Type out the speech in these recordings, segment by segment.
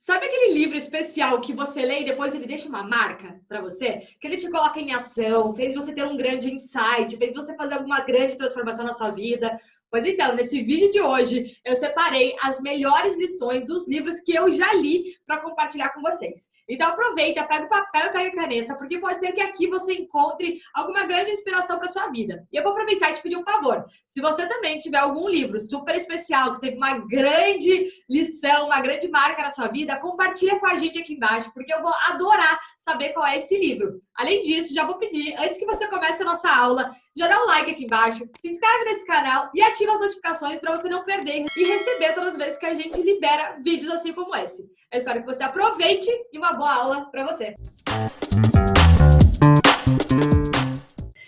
Sabe aquele livro especial que você lê e depois ele deixa uma marca para você? Que ele te coloca em ação, fez você ter um grande insight, fez você fazer alguma grande transformação na sua vida. Pois então, nesse vídeo de hoje, eu separei as melhores lições dos livros que eu já li para compartilhar com vocês. Então aproveita, pega o papel e pega a caneta, porque pode ser que aqui você encontre alguma grande inspiração para sua vida. E eu vou aproveitar e te pedir um favor. Se você também tiver algum livro super especial, que teve uma grande lição, uma grande marca na sua vida, compartilha com a gente aqui embaixo, porque eu vou adorar saber qual é esse livro. Além disso, já vou pedir, antes que você comece a nossa aula, já dá um like aqui embaixo, se inscreve nesse canal e ativa as notificações para você não perder e receber todas as vezes que a gente libera vídeos assim como esse. Eu espero que você aproveite e uma boa aula para você.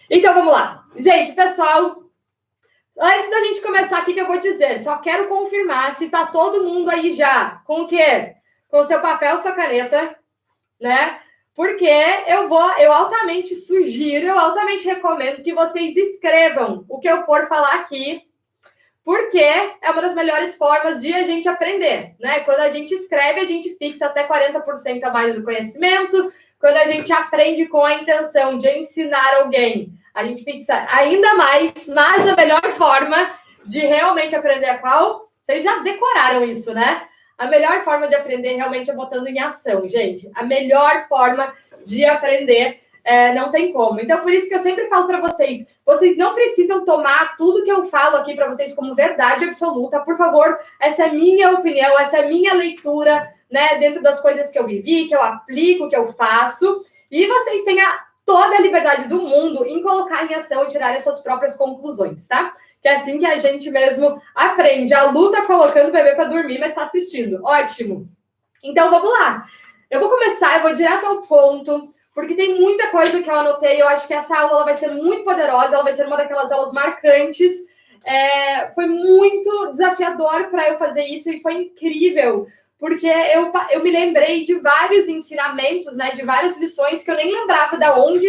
Então, vamos lá. Gente, pessoal, antes da gente começar aqui que eu vou dizer, só quero confirmar se tá todo mundo aí já com o quê? Com o seu papel, sua caneta, né? Porque eu altamente sugiro, eu altamente recomendo que vocês escrevam o que eu for falar aqui, porque é uma das melhores formas de a gente aprender, né? Quando a gente escreve, a gente fixa até 40% a mais do conhecimento. Quando a gente aprende com a intenção de ensinar alguém, a gente fixa ainda mais, mas a melhor forma de realmente aprender é qual? Vocês já decoraram isso, né? A melhor forma de aprender realmente é botando em ação, gente. A melhor forma de aprender não tem como. Então, por isso que eu sempre falo para vocês, vocês não precisam tomar tudo que eu falo aqui para vocês como verdade absoluta. Por favor, essa é minha opinião, essa é minha leitura, né, dentro das coisas que eu vivi, que eu aplico, que eu faço. E vocês tenham toda a liberdade do mundo em colocar em ação e tirar as suas próprias conclusões, tá? Que é assim que a gente mesmo aprende. A Lu tá colocando o bebê para dormir, mas tá assistindo. Ótimo. Então, vamos lá. Eu vou começar, eu vou direto ao ponto, porque tem muita coisa que eu anotei. Eu acho que essa aula ela vai ser muito poderosa, ela vai ser uma daquelas aulas marcantes. Foi muito desafiador para eu fazer isso e foi incrível, porque eu me lembrei de vários ensinamentos, né, de várias lições que eu nem lembrava da onde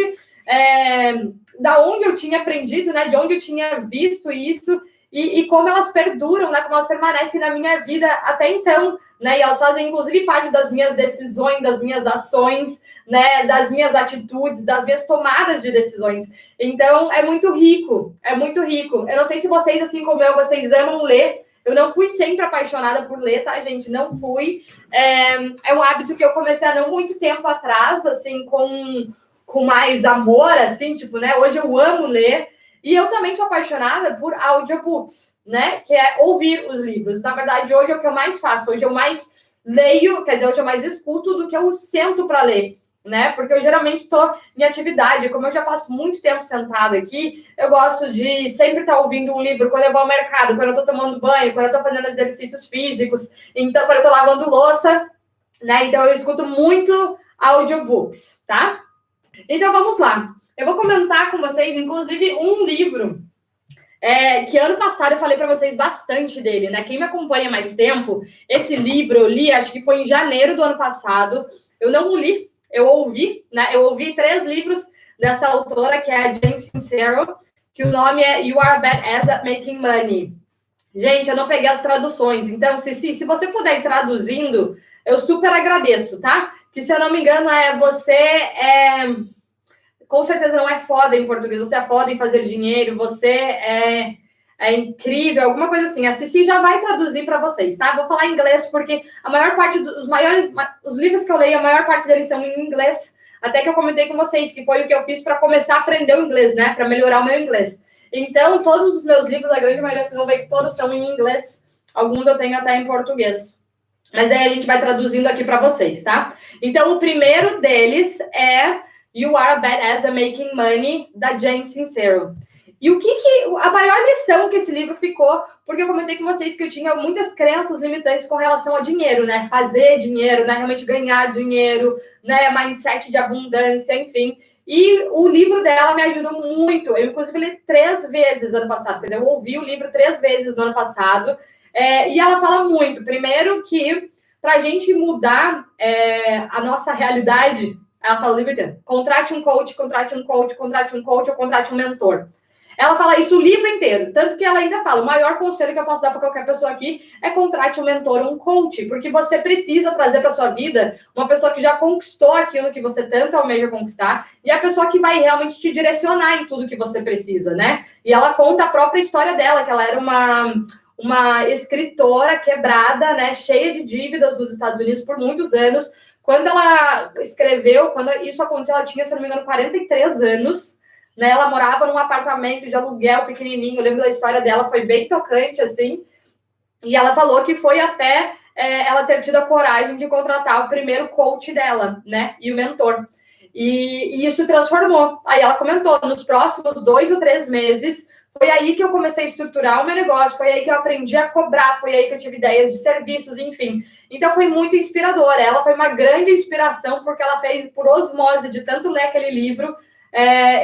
eu tinha aprendido, né, de onde eu tinha visto isso e como elas perduram, né, como elas permanecem na minha vida até então, né, e elas fazem inclusive parte das minhas decisões, das minhas ações, né, das minhas atitudes, das minhas tomadas de decisões. Então, é muito rico, é muito rico. Eu não sei se vocês, assim como eu, vocês amam ler. Eu não fui sempre apaixonada por ler, tá, gente? Não fui. É um hábito que eu comecei há não muito tempo atrás, assim, com mais amor, assim, tipo, né? Hoje eu amo ler. E eu também sou apaixonada por audiobooks, né? Que é ouvir os livros. Na verdade, hoje é o que eu mais faço. Hoje eu mais leio, quer dizer, hoje eu mais escuto do que eu sento para ler, né? Porque eu geralmente estou em atividade. Como eu já passo muito tempo sentada aqui, eu gosto de sempre estar ouvindo um livro quando eu vou ao mercado, quando eu estou tomando banho, quando eu estou fazendo exercícios físicos, então quando eu estou lavando louça, né? Então eu escuto muito audiobooks, tá? Então vamos lá. Eu vou comentar com vocês, inclusive, um livro que ano passado eu falei para vocês bastante dele, né? Quem me acompanha há mais tempo, esse livro eu li, acho que foi em janeiro do ano passado. Eu não li, eu ouvi, né? Eu ouvi 3 livros dessa autora, que é a Jen Sincero, que o nome é You Are a Badass at Making Money. Gente, eu não peguei as traduções, então se você puder ir traduzindo, eu super agradeço, tá? Que se eu não me engano com certeza não é foda em português, você é foda em fazer dinheiro, você é incrível, alguma coisa assim. A Cici já vai traduzir para vocês, tá? Vou falar em inglês porque a maior parte os livros que eu leio, a maior parte deles são em inglês, até que eu comentei com vocês, que foi o que eu fiz para começar a aprender o inglês, né? Para melhorar o meu inglês. Então, todos os meus livros, a grande maioria, vocês vão ver que todos são em inglês, alguns eu tenho até em português. Mas daí a gente vai traduzindo aqui para vocês, tá? Então, o primeiro deles é You Are a Badass at Making Money, da Jen Sincero. E a maior lição que esse livro ficou, porque eu comentei com vocês que eu tinha muitas crenças limitantes com relação ao dinheiro, né? Fazer dinheiro, né? Realmente ganhar dinheiro, né? Mindset de abundância, enfim. E o livro dela me ajudou muito. Eu, inclusive, li 3 vezes ano passado. Quer dizer, eu ouvi o livro 3 vezes no ano passado. E ela fala muito. Primeiro que, para a gente mudar a nossa realidade, ela fala o livro inteiro. Contrate um coach, contrate um coach, contrate um coach ou contrate um mentor. Ela fala isso o livro inteiro. Tanto que ela ainda fala, o maior conselho que eu posso dar para qualquer pessoa aqui é contrate um mentor ou um coach, porque você precisa trazer para sua vida uma pessoa que já conquistou aquilo que você tanto almeja conquistar e a pessoa que vai realmente te direcionar em tudo que você precisa, né? E ela conta a própria história dela, que ela era uma escritora quebrada, né, cheia de dívidas nos Estados Unidos por muitos anos. Quando ela escreveu, quando isso aconteceu, ela tinha, se não me engano, 43 anos, né? Ela morava num apartamento de aluguel pequenininho. Eu lembro da história dela, foi bem tocante, assim. E ela falou que foi até ela ter tido a coragem de contratar o primeiro coach dela, né? E o mentor. E isso transformou. Aí ela comentou, nos próximos 2 ou 3 meses, foi aí que eu comecei a estruturar o meu negócio, foi aí que eu aprendi a cobrar, foi aí que eu tive ideias de serviços, enfim. Então foi muito inspiradora. Ela foi uma grande inspiração, porque ela fez por osmose, de tanto ler aquele livro,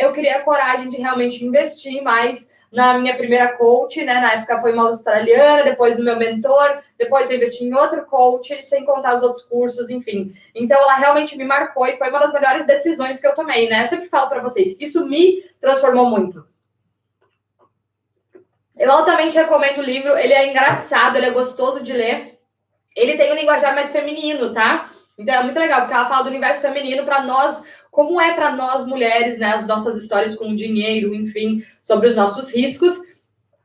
eu criei a coragem de realmente investir mais na minha primeira coach, né? Na época foi uma australiana, depois no meu mentor, depois eu investi em outro coach, sem contar os outros cursos, enfim. Então ela realmente me marcou e foi uma das melhores decisões que eu tomei, né? Eu sempre falo para vocês que isso me transformou muito. Eu altamente recomendo o livro, ele é engraçado, ele é gostoso de ler. Ele tem um linguajar mais feminino, tá? Então é muito legal, porque ela fala do universo feminino para nós, como é para nós mulheres, né? As nossas histórias com dinheiro, enfim, sobre os nossos riscos.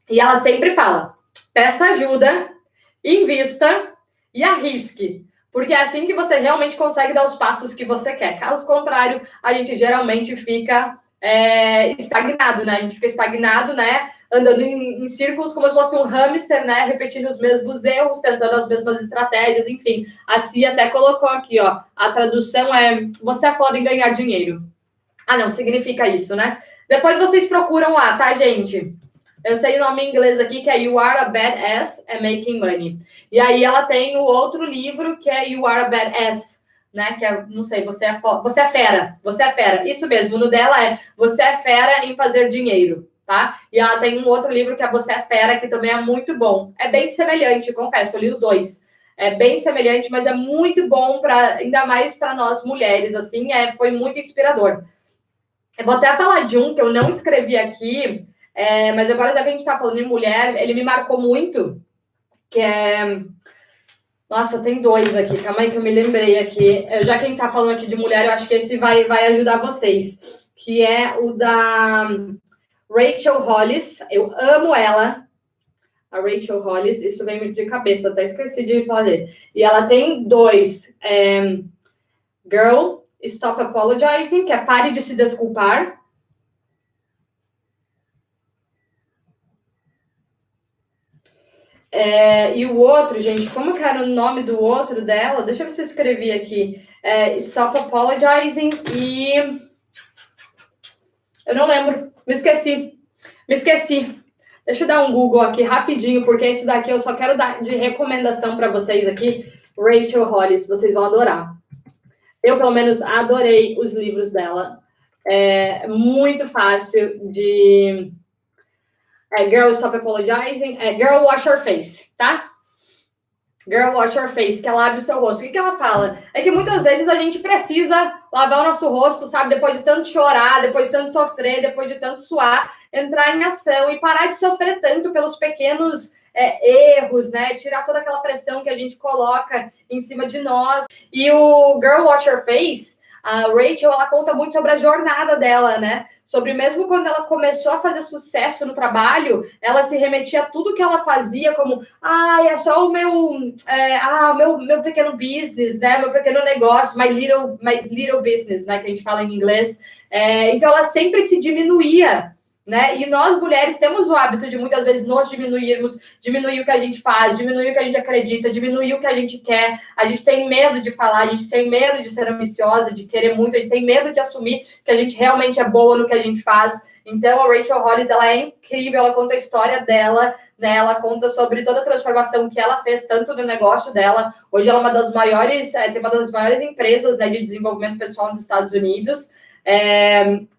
E ela sempre fala: peça ajuda, invista e arrisque. Porque é assim que você realmente consegue dar os passos que você quer. Caso contrário, a gente geralmente fica estagnado, né? A gente fica estagnado, né? Andando em círculos como se fosse um hamster, né? Repetindo os mesmos erros, tentando as mesmas estratégias, enfim. A Cia até colocou aqui, ó. A tradução é: você é foda em ganhar dinheiro. Ah, não, significa isso, né? Depois vocês procuram lá, tá, gente? Eu sei o nome em inglês aqui, que é You Are a Badass at Making Money. E aí ela tem o outro livro, que é You Are a Badass, né? Que é, não sei, você é fera. Você é fera. Isso mesmo, no dela é Você é fera em fazer dinheiro, tá? E ela tem um outro livro que é Você é fera, que também é muito bom. É bem semelhante, confesso, eu li os dois. É bem semelhante, mas é muito bom, ainda mais para nós mulheres, assim, foi muito inspirador. Eu vou até falar de um que eu não escrevi aqui, mas agora já que a gente está falando em mulher, ele me marcou muito, que é... Nossa, tem 2 aqui, calma aí que eu me lembrei aqui. Já que a gente tá falando aqui de mulher, eu acho que esse vai ajudar vocês. Que é o da Rachel Hollis. Eu amo ela. A Rachel Hollis, isso vem de cabeça, até esqueci de falar dele. E ela tem 2. Girl, Stop Apologizing, que é Pare de se desculpar. E o outro, gente, como que era o nome do outro dela? Deixa eu ver se eu escrevi aqui. Stop Apologizing e... Eu não lembro. Me esqueci. Deixa eu dar um Google aqui rapidinho, porque esse daqui eu só quero dar de recomendação para vocês aqui. Rachel Hollis, vocês vão adorar. Eu, pelo menos, adorei os livros dela. É muito fácil de... Girl, Stop Apologizing. Girl, Wash Your Face, tá? Girl, Wash Your Face, que ela lave o seu rosto. O que ela fala? É que muitas vezes a gente precisa lavar o nosso rosto, sabe? Depois de tanto chorar, depois de tanto sofrer, depois de tanto suar, entrar em ação e parar de sofrer tanto pelos pequenos erros, né? Tirar toda aquela pressão que a gente coloca em cima de nós. E o Girl, Wash Your Face, a Rachel, ela conta muito sobre a jornada dela, né? Sobre mesmo quando ela começou a fazer sucesso no trabalho, ela se remetia a tudo que ela fazia como, é só o meu pequeno business, né? Meu pequeno negócio, my little business, né? Que a gente fala em inglês. Então ela sempre se diminuía, né? E nós, mulheres, temos o hábito de muitas vezes nos diminuirmos, diminuir o que a gente faz, diminuir o que a gente acredita, diminuir o que a gente quer. A gente tem medo de falar, a gente tem medo de ser ambiciosa, de querer muito, a gente tem medo de assumir que a gente realmente é boa no que a gente faz. Então, a Rachel Hollis, ela é incrível, ela conta a história dela, né? Ela conta sobre toda a transformação que ela fez, tanto no negócio dela. Hoje ela é uma das maiores, tem uma das maiores empresas, né, de desenvolvimento pessoal nos Estados Unidos.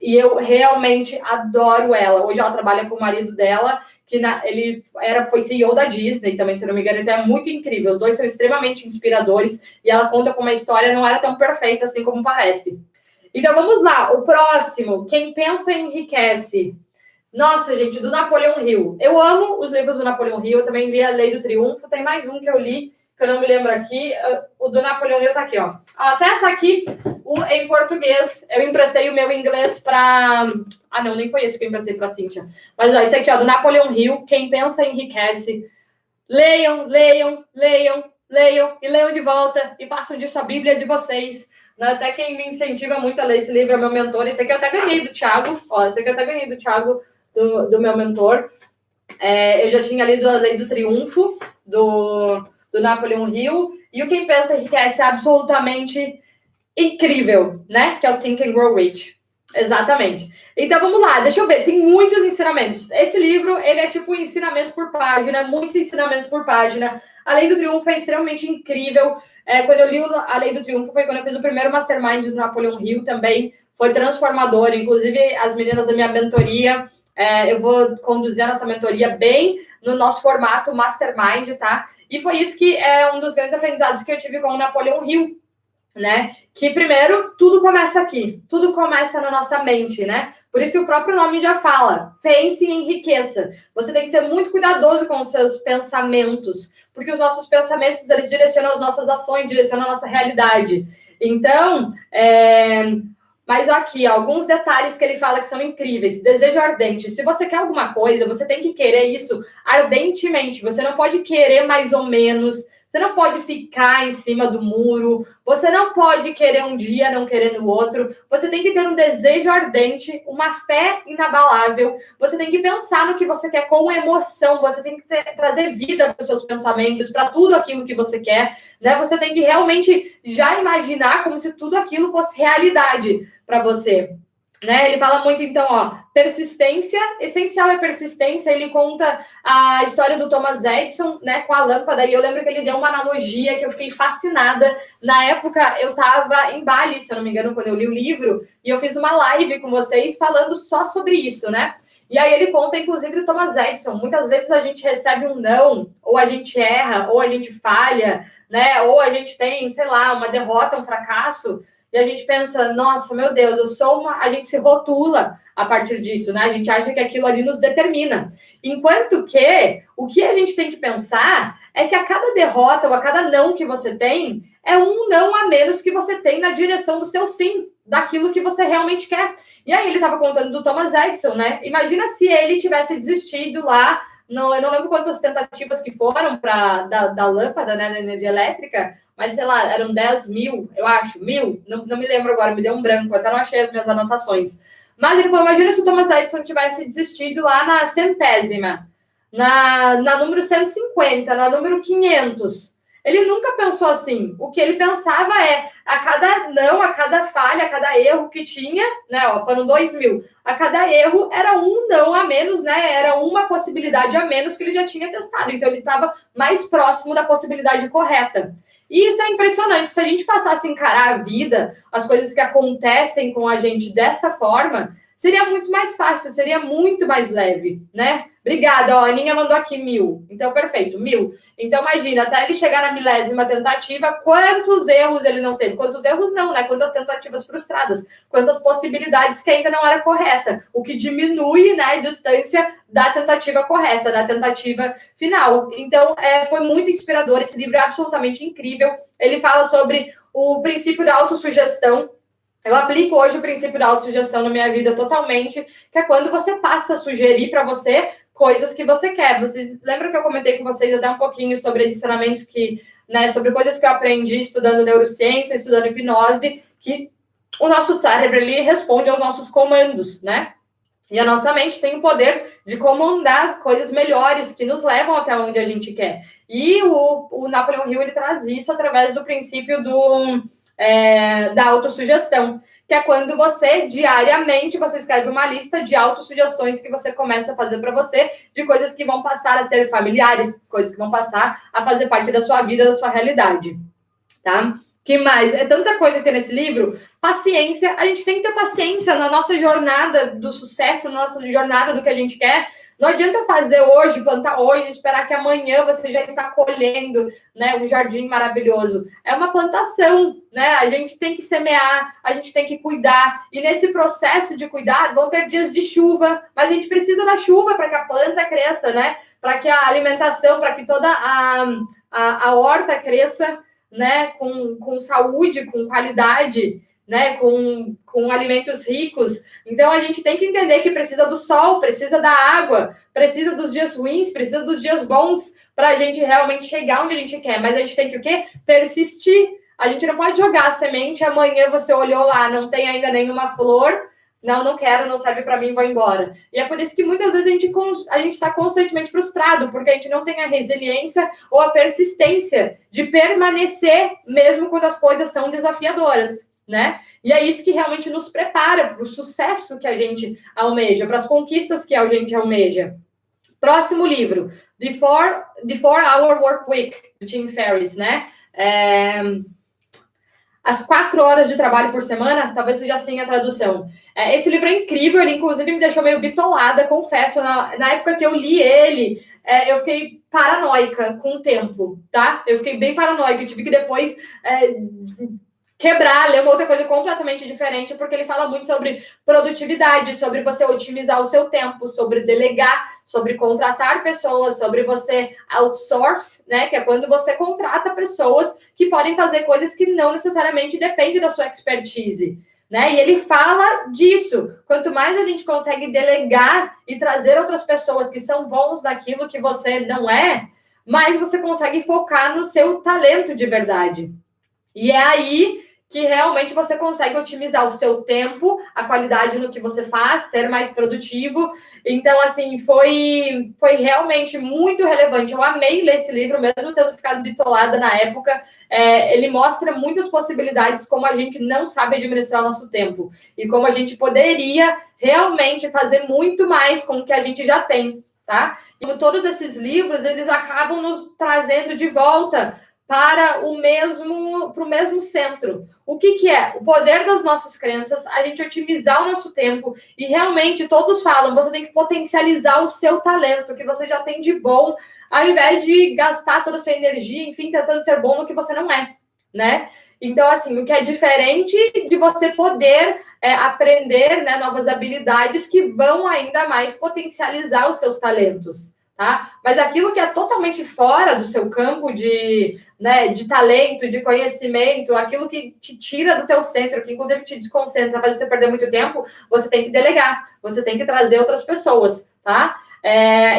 E eu realmente adoro ela. Hoje ela trabalha com o marido dela, que ele foi CEO da Disney também, se não me engano. Então é muito incrível. Os dois são extremamente inspiradores e ela conta como a história não era tão perfeita assim como parece. Então vamos lá. O próximo, Quem Pensa Enriquece. Nossa, gente, do Napoleão Hill. Eu amo os livros do Napoleão Hill, eu também li A Lei do Triunfo, tem mais um que eu li, que eu não me lembro aqui. O do Napoleão Hill tá aqui, ó. Até tá aqui em português. Eu emprestei o meu inglês pra... Ah, não, nem foi esse que eu emprestei pra Cíntia. Mas, ó, esse aqui, ó, do Napoleão Hill. Quem pensa enriquece. Leiam, leiam, leiam, leiam e leiam de volta e façam disso a Bíblia de vocês. Até quem me incentiva muito a ler esse livro é meu mentor. Esse aqui eu até ganhei do Thiago. Ó, esse aqui eu até ganhei do Thiago, do meu mentor. Eu já tinha lido A Lei do Triunfo, do Napoleão Hill. E o Quem Pensa Enriquece é absolutamente incrível, né? Que é o Think and Grow Rich. Exatamente. Então, vamos lá. Deixa eu ver. Tem muitos ensinamentos. Esse livro, ele é tipo ensinamento por página. Muitos ensinamentos por página. A Lei do Triunfo é extremamente incrível. Quando eu li A Lei do Triunfo, foi quando eu fiz o primeiro Mastermind do Napoleão Hill também. Foi transformador. Inclusive, as meninas da minha mentoria, eu vou conduzir a nossa mentoria bem no nosso formato Mastermind, tá? E foi isso que é um dos grandes aprendizados que eu tive com o Napoleão Hill, né? Que primeiro, tudo começa aqui, tudo começa na nossa mente, né? Por isso que o próprio nome já fala, pense e enriqueça. Você tem que ser muito cuidadoso com os seus pensamentos, porque os nossos pensamentos, eles direcionam as nossas ações, direcionam a nossa realidade. Então, mas aqui, alguns detalhes que ele fala que são incríveis. Desejo ardente. Se você quer alguma coisa, você tem que querer isso ardentemente. Você não pode querer mais ou menos. Você não pode ficar em cima do muro. Você não pode querer um dia, não querer no outro. Você tem que ter um desejo ardente, uma fé inabalável. Você tem que pensar no que você quer com emoção. Você tem que trazer vida para os seus pensamentos, para tudo aquilo que você quer, né? Você tem que realmente já imaginar como se tudo aquilo fosse realidade para você. Né? Ele fala muito, então, ó, persistência, essencial é persistência. Ele conta a história do Thomas Edison, né, com a lâmpada, e eu lembro que ele deu uma analogia que eu fiquei fascinada. Na época, eu estava em Bali, se eu não me engano, quando eu li o livro, e eu fiz uma live com vocês falando só sobre isso, né? E aí ele conta, inclusive, o Thomas Edison. Muitas vezes a gente recebe um não, ou a gente erra, ou a gente falha, né? Ou a gente tem, sei lá, uma derrota, um fracasso, e a gente pensa, nossa, meu Deus, eu sou uma... A gente se rotula a partir disso, né? A gente acha que aquilo ali nos determina. Enquanto que o que a gente tem que pensar é que a cada derrota ou a cada não que você tem, é um não a menos que você tem na direção do seu sim, daquilo que você realmente quer. E aí ele estava contando do Thomas Edison, né? Imagina se ele tivesse desistido lá, eu não lembro quantas tentativas que foram da lâmpada, né, da energia elétrica, mas, sei lá, eram 10 mil, eu acho, 1000, não me lembro agora, me deu um branco, até não achei as minhas anotações. Mas ele falou, imagina se o Thomas Edison tivesse desistido lá na 100ª, na número 150, na número 500. Ele nunca pensou assim. O que ele pensava é, a cada não, a cada falha, a cada erro que tinha, né, ó, foram 2000, a cada erro era um não a menos, né, era uma possibilidade a menos que ele já tinha testado. Então ele estava mais próximo da possibilidade correta. E isso é impressionante. Se a gente passasse a encarar a vida, as coisas que acontecem com a gente dessa forma, seria muito mais fácil, seria muito mais leve, né? Obrigada, ó, a Aninha mandou aqui 1000. Então, perfeito, 1000. Então, imagina, até ele chegar na 1000ª tentativa, quantos erros ele não teve? Quantos erros não, né? Quantas tentativas frustradas, quantas possibilidades que ainda não era correta, o que diminui, né, a distância da tentativa correta, da tentativa final. Então, foi muito inspirador, esse livro é absolutamente incrível. Ele fala sobre o princípio da autossugestão. Eu aplico hoje o princípio da autossugestão na minha vida totalmente, que é quando você passa a sugerir para você coisas que você quer. Vocês lembram que eu comentei com vocês até um pouquinho sobre ensinamentos que, né, sobre coisas que eu aprendi estudando neurociência, estudando hipnose, que o nosso cérebro, ele responde aos nossos comandos, né? E a nossa mente tem o poder de comandar coisas melhores que nos levam até onde a gente quer. E o Napoleão Hill, ele traz isso através do princípio da autossugestão, que é quando você, diariamente, você escreve uma lista de autossugestões que você começa a fazer para você, de coisas que vão passar a ser familiares, coisas que vão passar a fazer parte da sua vida, da sua realidade, tá? Que mais? É tanta coisa que tem nesse livro. Paciência. A gente tem que ter paciência na nossa jornada do sucesso, na nossa jornada do que a gente quer. Não adianta fazer hoje, plantar hoje, esperar que amanhã você já está colhendo, né, um jardim maravilhoso. É uma plantação, né? A gente tem que semear, a gente tem que cuidar. E nesse processo de cuidar, vão ter dias de chuva, mas a gente precisa da chuva para que a planta cresça, né? Para que a alimentação, para que toda a horta cresça, né, com saúde, com qualidade, né, com alimentos ricos. Então, a gente tem que entender que precisa do sol, precisa da água, precisa dos dias ruins, precisa dos dias bons para a gente realmente chegar onde a gente quer. Mas a gente tem que o quê? Persistir. A gente não pode jogar a semente, amanhã você olhou lá, não tem ainda nenhuma flor, não quero, não serve para mim, vou embora. E é por isso que muitas vezes a gente está constantemente frustrado, porque a gente não tem a resiliência ou a persistência de permanecer mesmo quando as coisas são desafiadoras, né? E é isso que realmente nos prepara para o sucesso que a gente almeja, para as conquistas que a gente almeja. Próximo livro, The 4-Hour Work Week, do Tim Ferriss, né? As 4 horas de trabalho por semana, talvez seja assim a tradução. Esse livro é incrível, ele inclusive me deixou meio bitolada, confesso. Na época que eu li ele, eu fiquei paranoica com o tempo, tá? Eu fiquei bem paranoica, eu tive que depois quebrar, ler uma outra coisa completamente diferente, porque ele fala muito sobre produtividade, sobre você otimizar o seu tempo, sobre delegar, sobre contratar pessoas, sobre você outsource, né, que é quando você contrata pessoas que podem fazer coisas que não necessariamente dependem da sua expertise, né, e ele fala disso, quanto mais a gente consegue delegar e trazer outras pessoas que são bons naquilo que você não é, mais você consegue focar no seu talento de verdade. E é aí que realmente você consegue otimizar o seu tempo, a qualidade no que você faz, ser mais produtivo. Então, assim, foi realmente muito relevante. Eu amei ler esse livro, mesmo tendo ficado bitolada na época. Ele mostra muitas possibilidades, como a gente não sabe administrar o nosso tempo. E como a gente poderia realmente fazer muito mais com o que a gente já tem, tá? E todos esses livros, eles acabam nos trazendo de volta para o mesmo centro. O que é? O poder das nossas crenças, a gente otimizar o nosso tempo e realmente todos falam, você tem que potencializar o seu talento, que você já tem de bom, ao invés de gastar toda a sua energia, enfim, tentando ser bom no que você não é, né? Então, assim, o que é diferente de você poder aprender, né, novas habilidades que vão ainda mais potencializar os seus talentos. Tá? Mas aquilo que é totalmente fora do seu campo de talento, de conhecimento, aquilo que te tira do teu centro, que inclusive te desconcentra, faz você perder muito tempo, você tem que delegar, você tem que trazer outras pessoas, tá?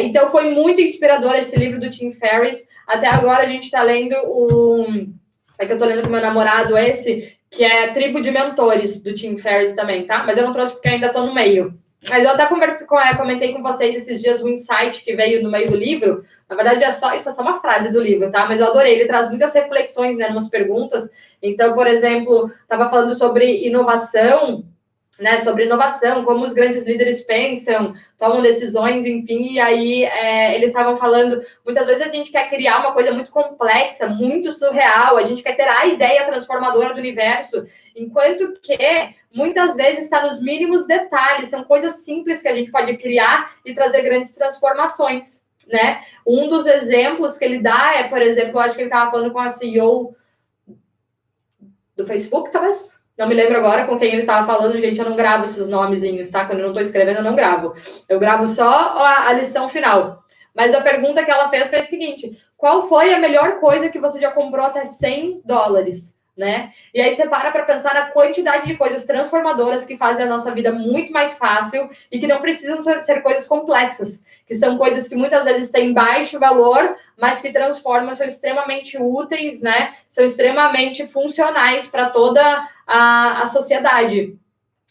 Então foi muito inspirador esse livro do Tim Ferriss. Até agora a gente está lendo que eu estou lendo com meu namorado esse, que é Tribo de Mentores, do Tim Ferriss também, tá? Mas eu não trouxe porque ainda estou no meio. Mas eu até comentei com vocês esses dias o insight que veio no meio do livro. Na verdade, isso é só uma frase do livro, tá? Mas eu adorei. Ele traz muitas reflexões, né? Umas perguntas. Então, por exemplo, estava falando sobre inovação, né? Sobre inovação, como os grandes líderes pensam, tomam decisões, enfim. E aí, eles estavam falando, muitas vezes a gente quer criar uma coisa muito complexa, muito surreal. A gente quer ter a ideia transformadora do universo. Enquanto que muitas vezes está nos mínimos detalhes, são coisas simples que a gente pode criar e trazer grandes transformações, né? Um dos exemplos que ele dá por exemplo, acho que ele estava falando com a CEO do Facebook, talvez? Não me lembro agora com quem ele estava falando, gente, eu não gravo esses nomezinhos, tá? Quando eu não estou escrevendo, eu não gravo. Eu gravo só a lição final. Mas a pergunta que ela fez foi a seguinte: qual foi a melhor coisa que você já comprou até $100? Né? E aí você para pensar na quantidade de coisas transformadoras que fazem a nossa vida muito mais fácil e que não precisam ser coisas complexas, que são coisas que muitas vezes têm baixo valor, mas que transformam, são extremamente úteis, né? São extremamente funcionais para toda a sociedade.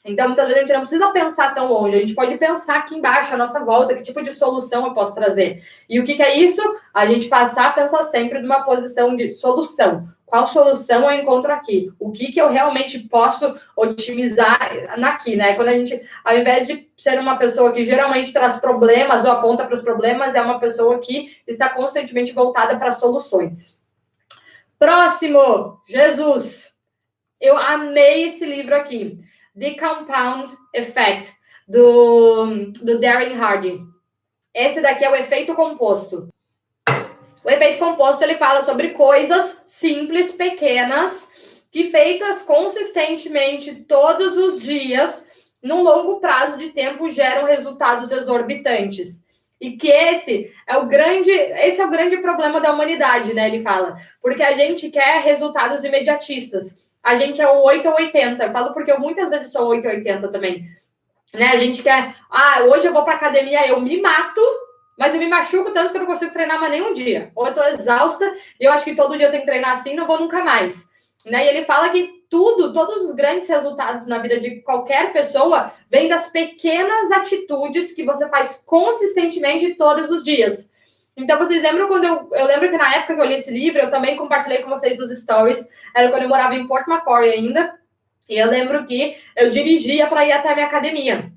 Então, muitas vezes a gente não precisa pensar tão longe, a gente pode pensar aqui embaixo, à nossa volta, que tipo de solução eu posso trazer. E o que é isso? A gente passar a pensar sempre numa posição de solução. Qual solução eu encontro aqui? O que eu realmente posso otimizar aqui, né? Quando a gente, ao invés de ser uma pessoa que geralmente traz problemas ou aponta para os problemas, é uma pessoa que está constantemente voltada para soluções. Próximo, Jesus. Eu amei esse livro aqui. The Compound Effect, do Darren Hardy. Esse daqui é o efeito composto. O efeito composto, ele fala sobre coisas simples, pequenas, que feitas consistentemente todos os dias, num longo prazo de tempo, geram resultados exorbitantes. E que esse é o grande problema da humanidade, né? Ele fala. Porque a gente quer resultados imediatistas. A gente é o 8 ou 80. Eu falo porque eu muitas vezes sou 8 ou 80 também. Né? A gente quer... hoje eu vou pra academia, eu me mato, mas eu me machuco tanto que eu não consigo treinar mais nenhum dia. Ou eu tô exausta e eu acho que todo dia eu tenho que treinar assim, não vou nunca mais. Né? E ele fala que todos os grandes resultados na vida de qualquer pessoa vêm das pequenas atitudes que você faz consistentemente todos os dias. Então, vocês lembram quando eu lembro que na época que eu li esse livro, eu também compartilhei com vocês nos stories, era quando eu morava em Port Macquarie ainda, e eu lembro que eu dirigia para ir até a minha academia,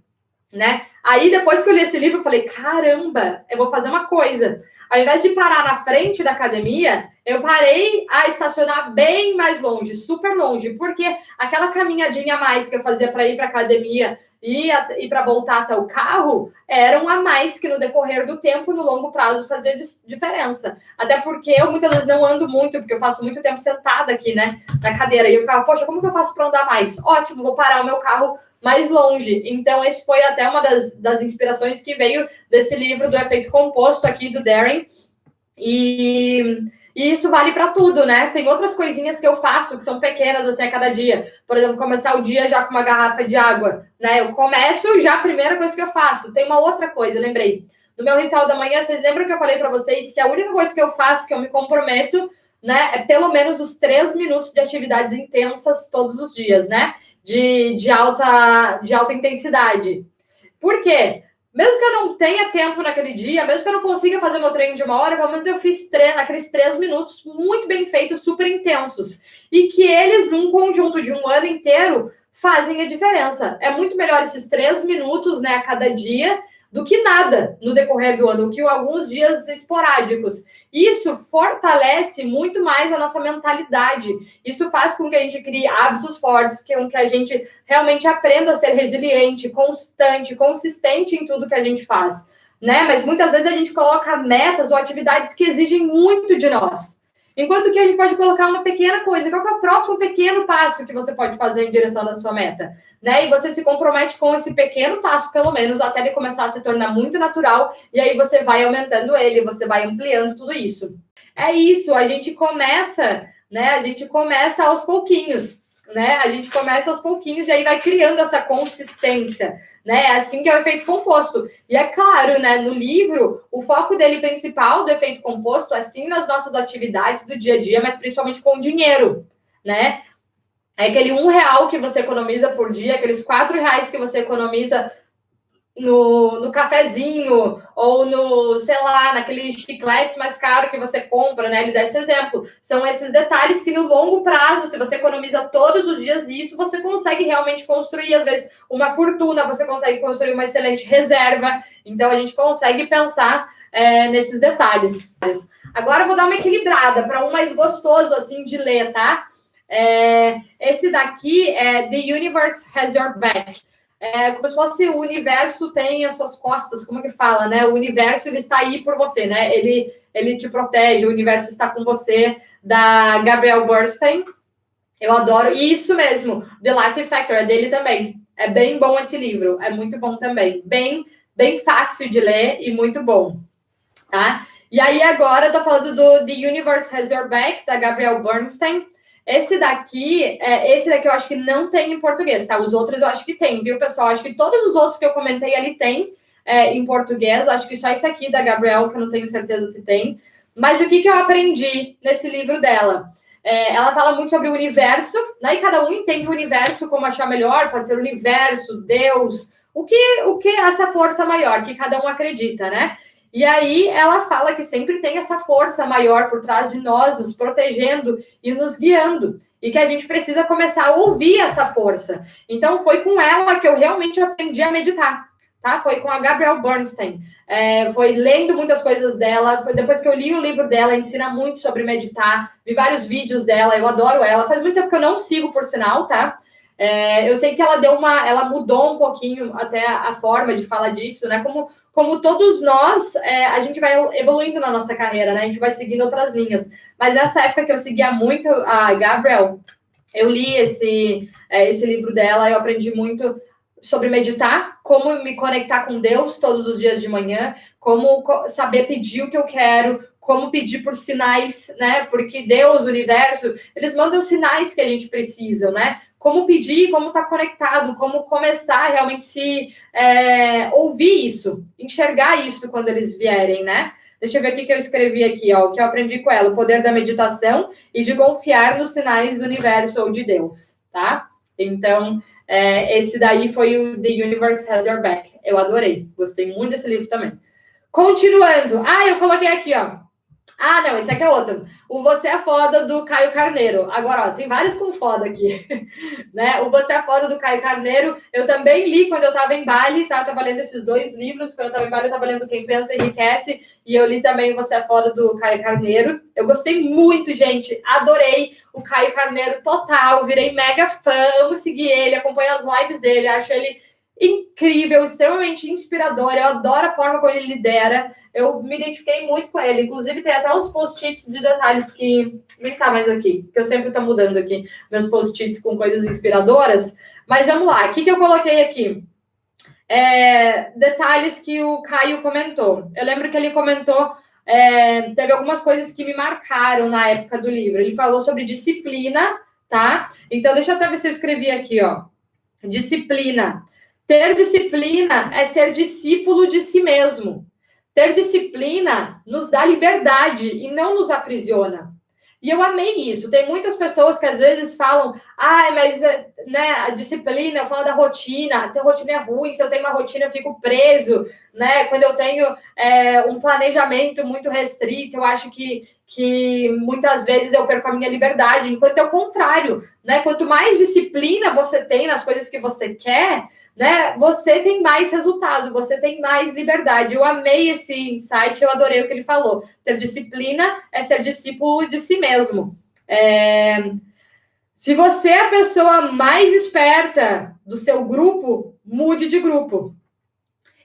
né? Aí, depois que eu li esse livro, eu falei, caramba, eu vou fazer uma coisa. Ao invés de parar na frente da academia, eu parei a estacionar bem mais longe, super longe, porque aquela caminhadinha a mais que eu fazia para ir para a academia e para voltar até o carro, eram a mais que no decorrer do tempo, no longo prazo, fazia diferença. Até porque eu muitas vezes não ando muito, porque eu passo muito tempo sentada aqui, né, na cadeira, e eu ficava, poxa, como que eu faço para andar mais? Ótimo, vou parar o meu carro mais longe. Então, esse foi até uma das inspirações que veio desse livro do efeito composto aqui do Darren. E isso vale para tudo, né? Tem outras coisinhas que eu faço que são pequenas, assim, a cada dia. Por exemplo, começar o dia já com uma garrafa de água, né? Eu começo já a primeira coisa que eu faço. Tem uma outra coisa, lembrei. No meu ritual da manhã, vocês lembram que eu falei para vocês que a única coisa que eu faço, que eu me comprometo, né, é pelo menos os 3 minutos de atividades intensas todos os dias, né? De alta intensidade. Por quê? Mesmo que eu não tenha tempo naquele dia, mesmo que eu não consiga fazer meu treino de 1 hora, pelo menos eu fiz aqueles 3 minutos muito bem feitos, super intensos. E que eles, num conjunto de um ano inteiro, fazem a diferença. É muito melhor esses 3 minutos, né, a cada dia, do que nada no decorrer do ano, que alguns dias esporádicos. Isso fortalece muito mais a nossa mentalidade. Isso faz com que a gente crie hábitos fortes, com que a gente realmente aprenda a ser resiliente, constante, consistente em tudo que a gente faz, né? Mas muitas vezes a gente coloca metas ou atividades que exigem muito de nós. Enquanto que a gente pode colocar uma pequena coisa. Qual que é o próximo pequeno passo que você pode fazer em direção da sua meta? Né? E você se compromete com esse pequeno passo, pelo menos, até ele começar a se tornar muito natural. E aí você vai aumentando ele, você vai ampliando tudo isso. É isso, a gente começa, né? A gente começa aos pouquinhos, né? A gente começa aos pouquinhos e aí vai criando essa consistência, né? É assim que é o efeito composto. E é claro, né? No livro, o foco dele principal do efeito composto é sim nas nossas atividades do dia a dia, mas principalmente com o dinheiro, né? É aquele R$1 que você economiza por dia, aqueles R$4 que você economiza no cafezinho, ou no, sei lá, naquele chiclete mais caro que você compra, né? Ele dá esse exemplo. São esses detalhes que no longo prazo, se você economiza todos os dias isso, você consegue realmente construir, às vezes, uma fortuna, você consegue construir uma excelente reserva. Então, a gente consegue pensar nesses detalhes. Agora, eu vou dar uma equilibrada para um mais gostoso, assim, de ler, tá? Esse daqui é The Universe Has Your Back. Como se fosse o universo tem as suas costas, como é que fala, né? O universo, ele está aí por você, né? Ele te protege, o universo está com você, da Gabrielle Bernstein. Eu adoro, e isso mesmo, The Light Factor, é dele também. É bem bom esse livro, é muito bom também. Bem fácil de ler e muito bom, tá? E aí agora eu tô falando do The Universe Has Your Back, da Gabrielle Bernstein. Esse daqui eu acho que não tem em português, tá? Os outros eu acho que tem, viu, pessoal? Acho que todos os outros que eu comentei ali tem em português. Acho que só esse aqui da Gabrielle, que eu não tenho certeza se tem. Mas o que eu aprendi nesse livro dela? Ela fala muito sobre o universo, né? E cada um entende o universo como achar melhor. Pode ser o universo, Deus, o que é essa força maior, que cada um acredita, né? E aí ela fala que sempre tem essa força maior por trás de nós, nos protegendo e nos guiando. E que a gente precisa começar a ouvir essa força. Então foi com ela que eu realmente aprendi a meditar, tá? Foi com a Gabrielle Bernstein. Foi lendo muitas coisas dela. Foi depois que eu li o livro dela, ensina muito sobre meditar. Vi vários vídeos dela, eu adoro ela. Faz muito tempo que eu não sigo, por sinal, tá? Eu sei que ela mudou um pouquinho até a forma de falar disso, né? como todos nós, a gente vai evoluindo na nossa carreira, né? A gente vai seguindo outras linhas. Mas nessa época que eu seguia muito a Gabrielle, eu li esse livro dela, eu aprendi muito sobre meditar, como me conectar com Deus todos os dias de manhã, como saber pedir o que eu quero, como pedir por sinais, né? Porque Deus, o universo, eles mandam os sinais que a gente precisa, né? Como pedir, como estar conectado, como começar a realmente se ouvir isso, enxergar isso quando eles vierem, né? Deixa eu ver o que eu escrevi aqui, ó, o que eu aprendi com ela, o poder da meditação e de confiar nos sinais do universo ou de Deus, tá? Então, esse daí foi o The Universe Has Your Back. Eu adorei, gostei muito desse livro também. Continuando. Eu coloquei aqui, ó. Não, esse aqui é outro. O Você é Foda, do Caio Carneiro. Agora, ó, tem vários com foda aqui. Né? O Você é Foda, do Caio Carneiro. Eu também li quando eu estava em Bali, tá? Eu tava lendo esses 2 livros. Quando eu estava em Bali, eu estava lendo Quem Pensa Enriquece. E eu li também o Você é Foda, do Caio Carneiro. Eu gostei muito, gente. Adorei o Caio Carneiro total. Virei mega fã. Amo seguir ele, acompanho as lives dele. Acho ele incrível, extremamente inspirador. Eu adoro a forma como ele lidera. Eu me identifiquei muito com ele. Inclusive, tem até uns post-its de detalhes que... Nem tá mais aqui, que eu sempre tô mudando aqui meus post-its com coisas inspiradoras. Mas vamos lá. O que eu coloquei aqui? Detalhes que o Caio comentou. Eu lembro que ele comentou... teve algumas coisas que me marcaram na época do livro. Ele falou sobre disciplina, tá? Então, deixa eu até ver se eu escrevi aqui, ó. Disciplina. Ter disciplina é ser discípulo de si mesmo. Ter disciplina nos dá liberdade e não nos aprisiona. E eu amei isso. Tem muitas pessoas que às vezes falam, mas né, a disciplina, eu falo da rotina, a rotina é ruim, se eu tenho uma rotina eu fico preso, né? Quando eu tenho um planejamento muito restrito, eu acho que muitas vezes eu perco a minha liberdade, enquanto é o contrário, né? Quanto mais disciplina você tem nas coisas que você quer, né, você tem mais resultado, você tem mais liberdade. Eu amei esse insight, eu adorei o que ele falou. Ter disciplina é ser discípulo de si mesmo. Se você é a pessoa mais esperta do seu grupo, mude de grupo.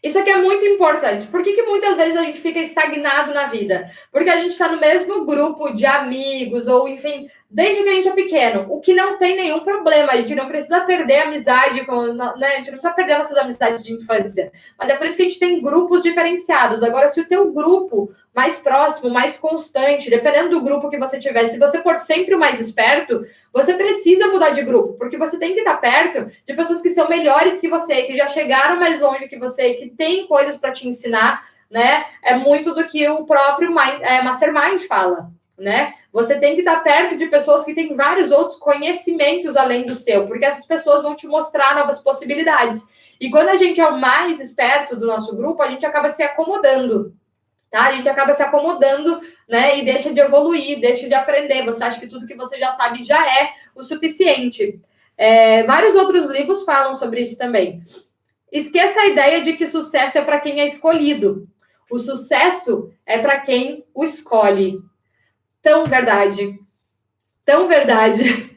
Isso aqui é muito importante. Por que muitas vezes a gente fica estagnado na vida? Porque a gente está no mesmo grupo de amigos, ou enfim, desde que a gente é pequeno, o que não tem nenhum problema. A gente não precisa perder a amizade, né? A gente não precisa perder nossas amizades de infância. Mas é por isso que a gente tem grupos diferenciados. Agora, se o teu grupo mais próximo, mais constante, dependendo do grupo que você tiver, se você for sempre o mais esperto, você precisa mudar de grupo, porque você tem que estar perto de pessoas que são melhores que você, que já chegaram mais longe que você, que tem coisas para te ensinar, né? É muito do que o próprio Mastermind fala, né? Você tem que estar perto de pessoas que têm vários outros conhecimentos além do seu, porque essas pessoas vão te mostrar novas possibilidades. E quando a gente é o mais esperto do nosso grupo, a gente acaba se acomodando. Tá? A gente acaba se acomodando, né? E deixa de evoluir, deixa de aprender. Você acha que tudo que você já sabe já é o suficiente. Vários outros livros falam sobre isso também. Esqueça a ideia de que sucesso é para quem é escolhido. O sucesso é para quem o escolhe. Tão verdade. Tão verdade.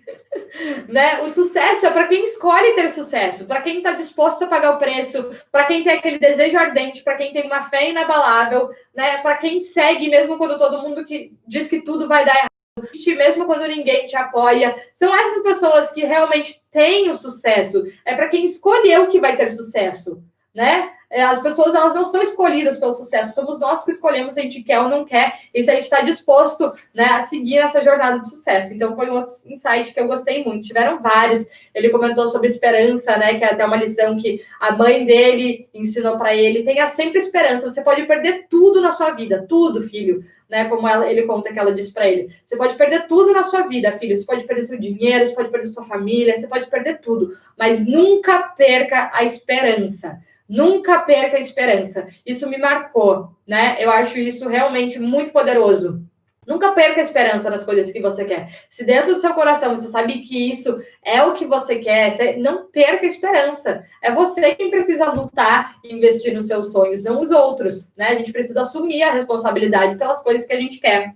Né? O sucesso é para quem escolhe ter sucesso, para quem está disposto a pagar o preço, para quem tem aquele desejo ardente, para quem tem uma fé inabalável, né? Para quem segue mesmo quando todo mundo que diz que tudo vai dar errado, mesmo quando ninguém te apoia. São essas pessoas que realmente têm o sucesso. É para quem escolheu que vai ter sucesso, né? As pessoas, elas não são escolhidas pelo sucesso, somos nós que escolhemos se a gente quer ou não quer, e se a gente está disposto, né, a seguir essa jornada de sucesso. Então, foi um outro insight que eu gostei muito. Tiveram vários. Ele comentou sobre esperança, né, que é até uma lição que a mãe dele ensinou para ele. Tenha sempre esperança. Você pode perder tudo na sua vida, tudo, filho. Né, como ele conta que ela disse para ele. Você pode perder tudo na sua vida, filho. Você pode perder seu dinheiro, você pode perder sua família, você pode perder tudo. Mas nunca perca a esperança. Nunca perca a esperança. Isso me marcou, né? Eu acho isso realmente muito poderoso. Nunca perca a esperança nas coisas que você quer. Se dentro do seu coração você sabe que isso é o que você quer, não perca a esperança. É você quem precisa lutar e investir nos seus sonhos, não os outros, né? A gente precisa assumir a responsabilidade pelas coisas que a gente quer.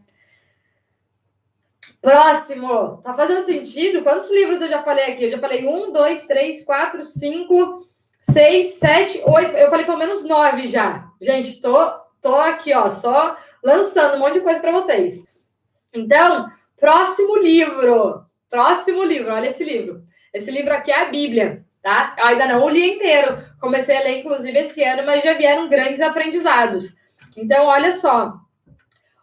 Próximo. Tá fazendo sentido? Quantos livros eu já falei aqui? Eu já falei 1, 2, 3, 4, 5... 6, 7, 8. Eu falei pelo menos 9 já. Gente, tô aqui, ó, só lançando um monte de coisa para vocês. Então, próximo livro. Olha esse livro. Esse livro aqui é a Bíblia, tá? Eu ainda não o li inteiro. Comecei a ler, inclusive, esse ano, mas já vieram grandes aprendizados. Então, olha só.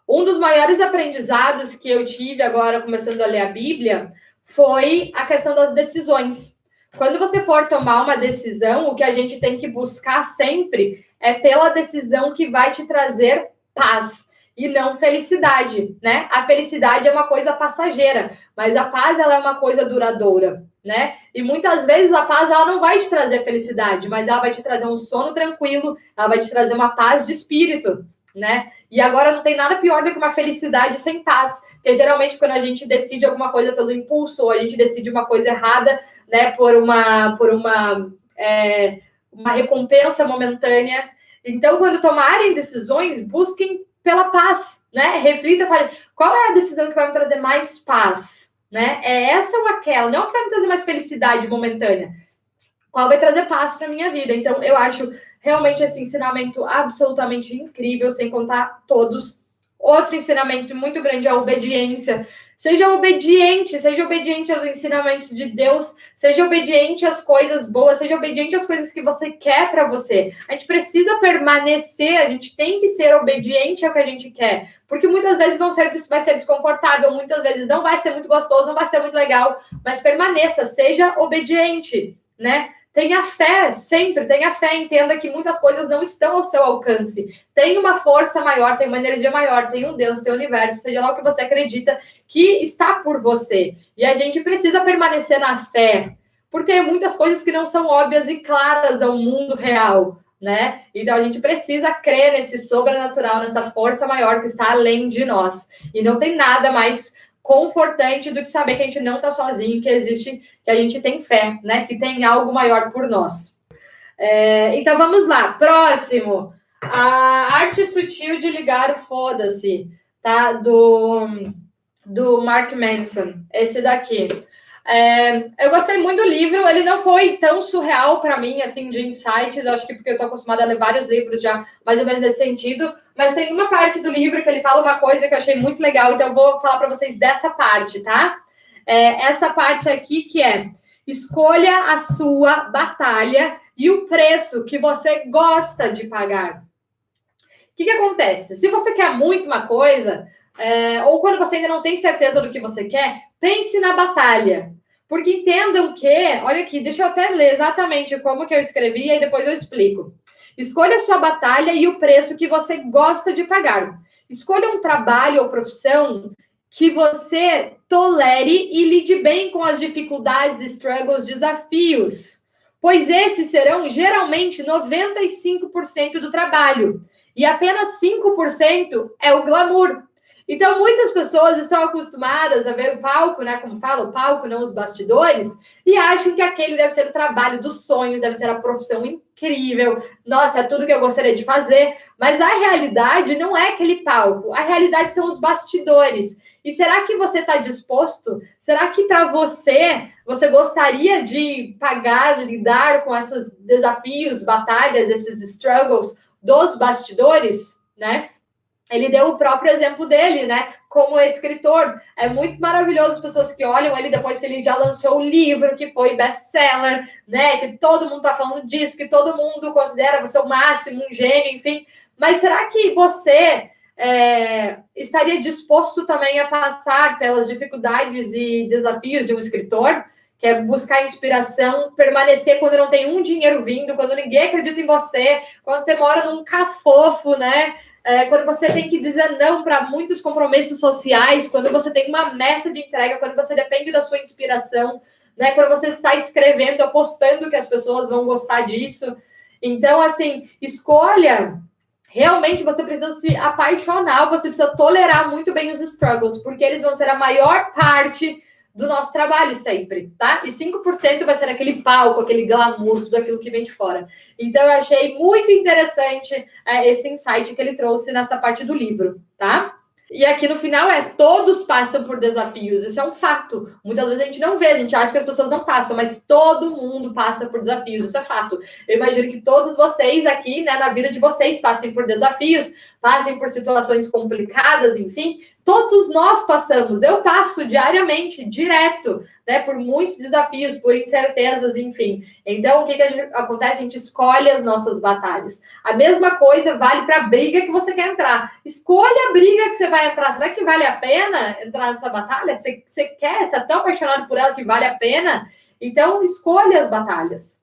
Um dos maiores aprendizados que eu tive agora, começando a ler a Bíblia, foi a questão das decisões. Quando você for tomar uma decisão, o que a gente tem que buscar sempre é pela decisão que vai te trazer paz e não felicidade, né? A felicidade é uma coisa passageira, mas a paz ela é uma coisa duradoura, né? E muitas vezes a paz ela não vai te trazer felicidade, mas ela vai te trazer um sono tranquilo, ela vai te trazer uma paz de espírito, né? E agora não tem nada pior do que uma felicidade sem paz, porque geralmente quando a gente decide alguma coisa pelo impulso, ou a gente decide uma coisa errada, né, por uma recompensa momentânea. Então, quando tomarem decisões, busquem pela paz, né? Reflita, fale, qual é a decisão que vai me trazer mais paz, né? É essa ou aquela? Não que vai me trazer mais felicidade momentânea. Qual vai trazer paz para minha vida? Então, eu acho realmente esse ensinamento absolutamente incrível, sem contar todos. Outro ensinamento muito grande é a obediência. Seja obediente aos ensinamentos de Deus, seja obediente às coisas boas, seja obediente às coisas que você quer para você. A gente precisa permanecer, a gente tem que ser obediente ao que a gente quer, porque muitas vezes vai ser desconfortável, muitas vezes não vai ser muito gostoso, não vai ser muito legal, mas permaneça, seja obediente, né? Tenha fé, sempre tenha fé, entenda que muitas coisas não estão ao seu alcance. Tem uma força maior, tem uma energia maior, tem um Deus, tem um universo, seja lá o que você acredita, que está por você. E a gente precisa permanecer na fé, porque tem muitas coisas que não são óbvias e claras ao mundo real, né? Então a gente precisa crer nesse sobrenatural, nessa força maior que está além de nós. E não tem nada mais confortante do que saber que a gente não está sozinho, que existe, que a gente tem fé, né? Que tem algo maior por nós. Então vamos lá, próximo. A arte sutil de ligar o foda-se, tá? Do Mark Manson, esse daqui. Eu gostei muito do livro, ele não foi tão surreal para mim, assim, de insights, eu acho que porque eu tô acostumada a ler vários livros já, mais ou menos nesse sentido, mas tem uma parte do livro que ele fala uma coisa que eu achei muito legal, então eu vou falar para vocês dessa parte, tá? Essa parte aqui que é: escolha a sua batalha e o preço que você gosta de pagar. O que acontece? Se você quer muito uma coisa, ou quando você ainda não tem certeza do que você quer, pense na batalha. Porque entendam que, olha aqui, deixa eu até ler exatamente como que eu escrevi e aí depois eu explico. Escolha a sua batalha e o preço que você gosta de pagar. Escolha um trabalho ou profissão que você tolere e lide bem com as dificuldades, struggles, desafios. Pois esses serão geralmente 95% do trabalho. E apenas 5% é o glamour. Então, muitas pessoas estão acostumadas a ver o palco, né? Como fala, o palco, não os bastidores, e acham que aquele deve ser o trabalho dos sonhos, deve ser a profissão incrível. Nossa, é tudo que eu gostaria de fazer. Mas a realidade não é aquele palco. A realidade são os bastidores. E será que você está disposto? Será que para você gostaria de pagar, lidar com esses desafios, batalhas, esses struggles dos bastidores, né? Ele deu o próprio exemplo dele, né? Como escritor. É muito maravilhoso as pessoas que olham ele depois que ele já lançou o livro, que foi best-seller, né? Que todo mundo tá falando disso, que todo mundo considera você o máximo, um gênio, enfim. Mas será que você estaria disposto também a passar pelas dificuldades e desafios de um escritor? Que é buscar inspiração, permanecer quando não tem um dinheiro vindo, quando ninguém acredita em você, quando você mora num cafofo, né? Quando você tem que dizer não para muitos compromissos sociais, quando você tem uma meta de entrega, quando você depende da sua inspiração, né? Quando você está escrevendo, apostando que as pessoas vão gostar disso. Então, assim, escolha. Realmente você precisa se apaixonar, você precisa tolerar muito bem os struggles, porque eles vão ser a maior parte do nosso trabalho sempre, tá? E 5% vai ser aquele palco, aquele glamour, tudo aquilo que vem de fora. Então, eu achei muito interessante esse insight que ele trouxe nessa parte do livro, tá? E aqui no final todos passam por desafios, isso é um fato. Muitas vezes a gente não vê, a gente acha que as pessoas não passam, mas todo mundo passa por desafios, isso é fato. Eu imagino que todos vocês aqui, né, na vida de vocês, passem por desafios, passem por situações complicadas, enfim. Todos nós passamos, eu passo diariamente, direto, né, por muitos desafios, por incertezas, enfim. Então, o que acontece? A gente escolhe as nossas batalhas. A mesma coisa vale para a briga que você quer entrar. Escolha a briga que você vai entrar. Será que vale a pena entrar nessa batalha? Você quer? Você é tão apaixonado por ela que vale a pena? Então, escolha as batalhas.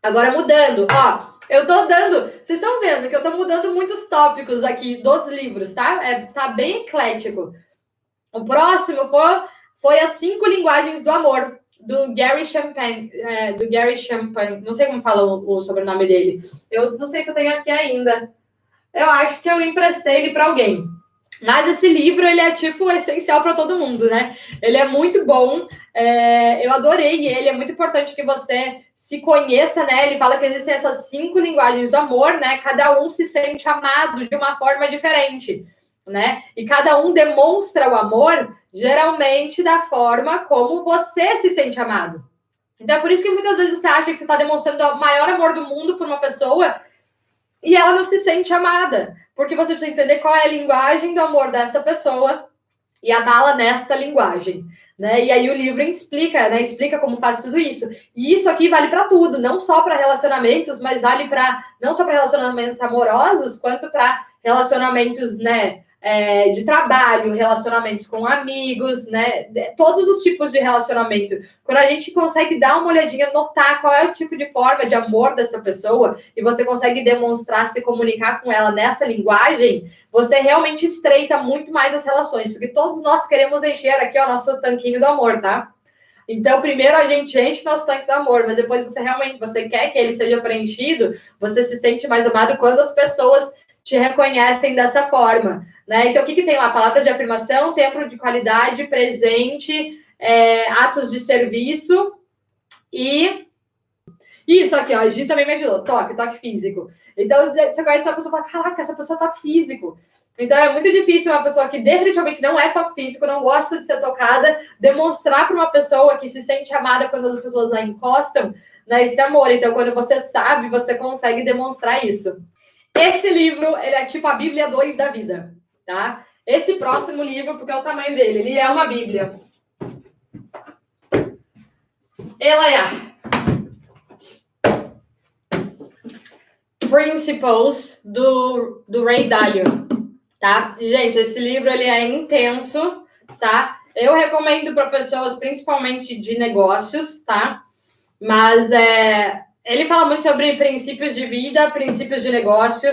Agora, mudando. Ó, eu tô dando... Vocês estão vendo que eu tô mudando muitos tópicos aqui dos livros, tá? Tá bem eclético. O próximo foi as 5 linguagens do amor, do Gary Chapman. Não sei como fala o sobrenome dele. Eu não sei se eu tenho aqui ainda. Eu acho que eu emprestei ele para alguém. Mas esse livro, ele é, tipo, essencial para todo mundo, né? Ele é muito bom. Eu adorei ele. É muito importante que você se conheça, né? Ele fala que existem essas 5 linguagens do amor, né? Cada um se sente amado de uma forma diferente, né? E cada um demonstra o amor, geralmente, da forma como você se sente amado. Então, é por isso que muitas vezes você acha que você está demonstrando o maior amor do mundo por uma pessoa e ela não se sente amada. Porque você precisa entender qual é a linguagem do amor dessa pessoa e amá-la nesta linguagem, né? E aí o livro explica, né? Explica como faz tudo isso. E isso aqui vale para tudo, não só para relacionamentos, mas vale para não só para relacionamentos amorosos, quanto para relacionamentos, né? De trabalho, relacionamentos com amigos, né? Todos os tipos de relacionamento. Quando a gente consegue dar uma olhadinha, notar qual é o tipo de forma de amor dessa pessoa e você consegue demonstrar, se comunicar com ela nessa linguagem, você realmente estreita muito mais as relações, porque todos nós queremos encher aqui o nosso tanquinho do amor, tá? Então, primeiro a gente enche nosso tanque do amor, mas depois você quer que ele seja preenchido, você se sente mais amado quando as pessoas te reconhecem dessa forma, né? Então, o que tem lá? Palavras de afirmação, tempo de qualidade, presente, atos de serviço e... Isso aqui, ó, a Gi também me ajudou. Toque físico. Então, você conhece uma pessoa e fala, caraca, essa pessoa é toque físico. Então, é muito difícil uma pessoa que definitivamente não é toque físico, não gosta de ser tocada, demonstrar para uma pessoa que se sente amada quando as pessoas a encostam, né, esse amor. Então, quando você sabe, você consegue demonstrar isso. Esse livro, ele é tipo a Bíblia 2 da vida, tá? Esse próximo livro, porque é o tamanho dele, ele é uma Bíblia. Ela é Principles, do Ray Dalio, tá? Gente, esse livro, ele é intenso, tá? Eu recomendo para pessoas, principalmente de negócios, tá? Mas ele fala muito sobre princípios de vida, princípios de negócio,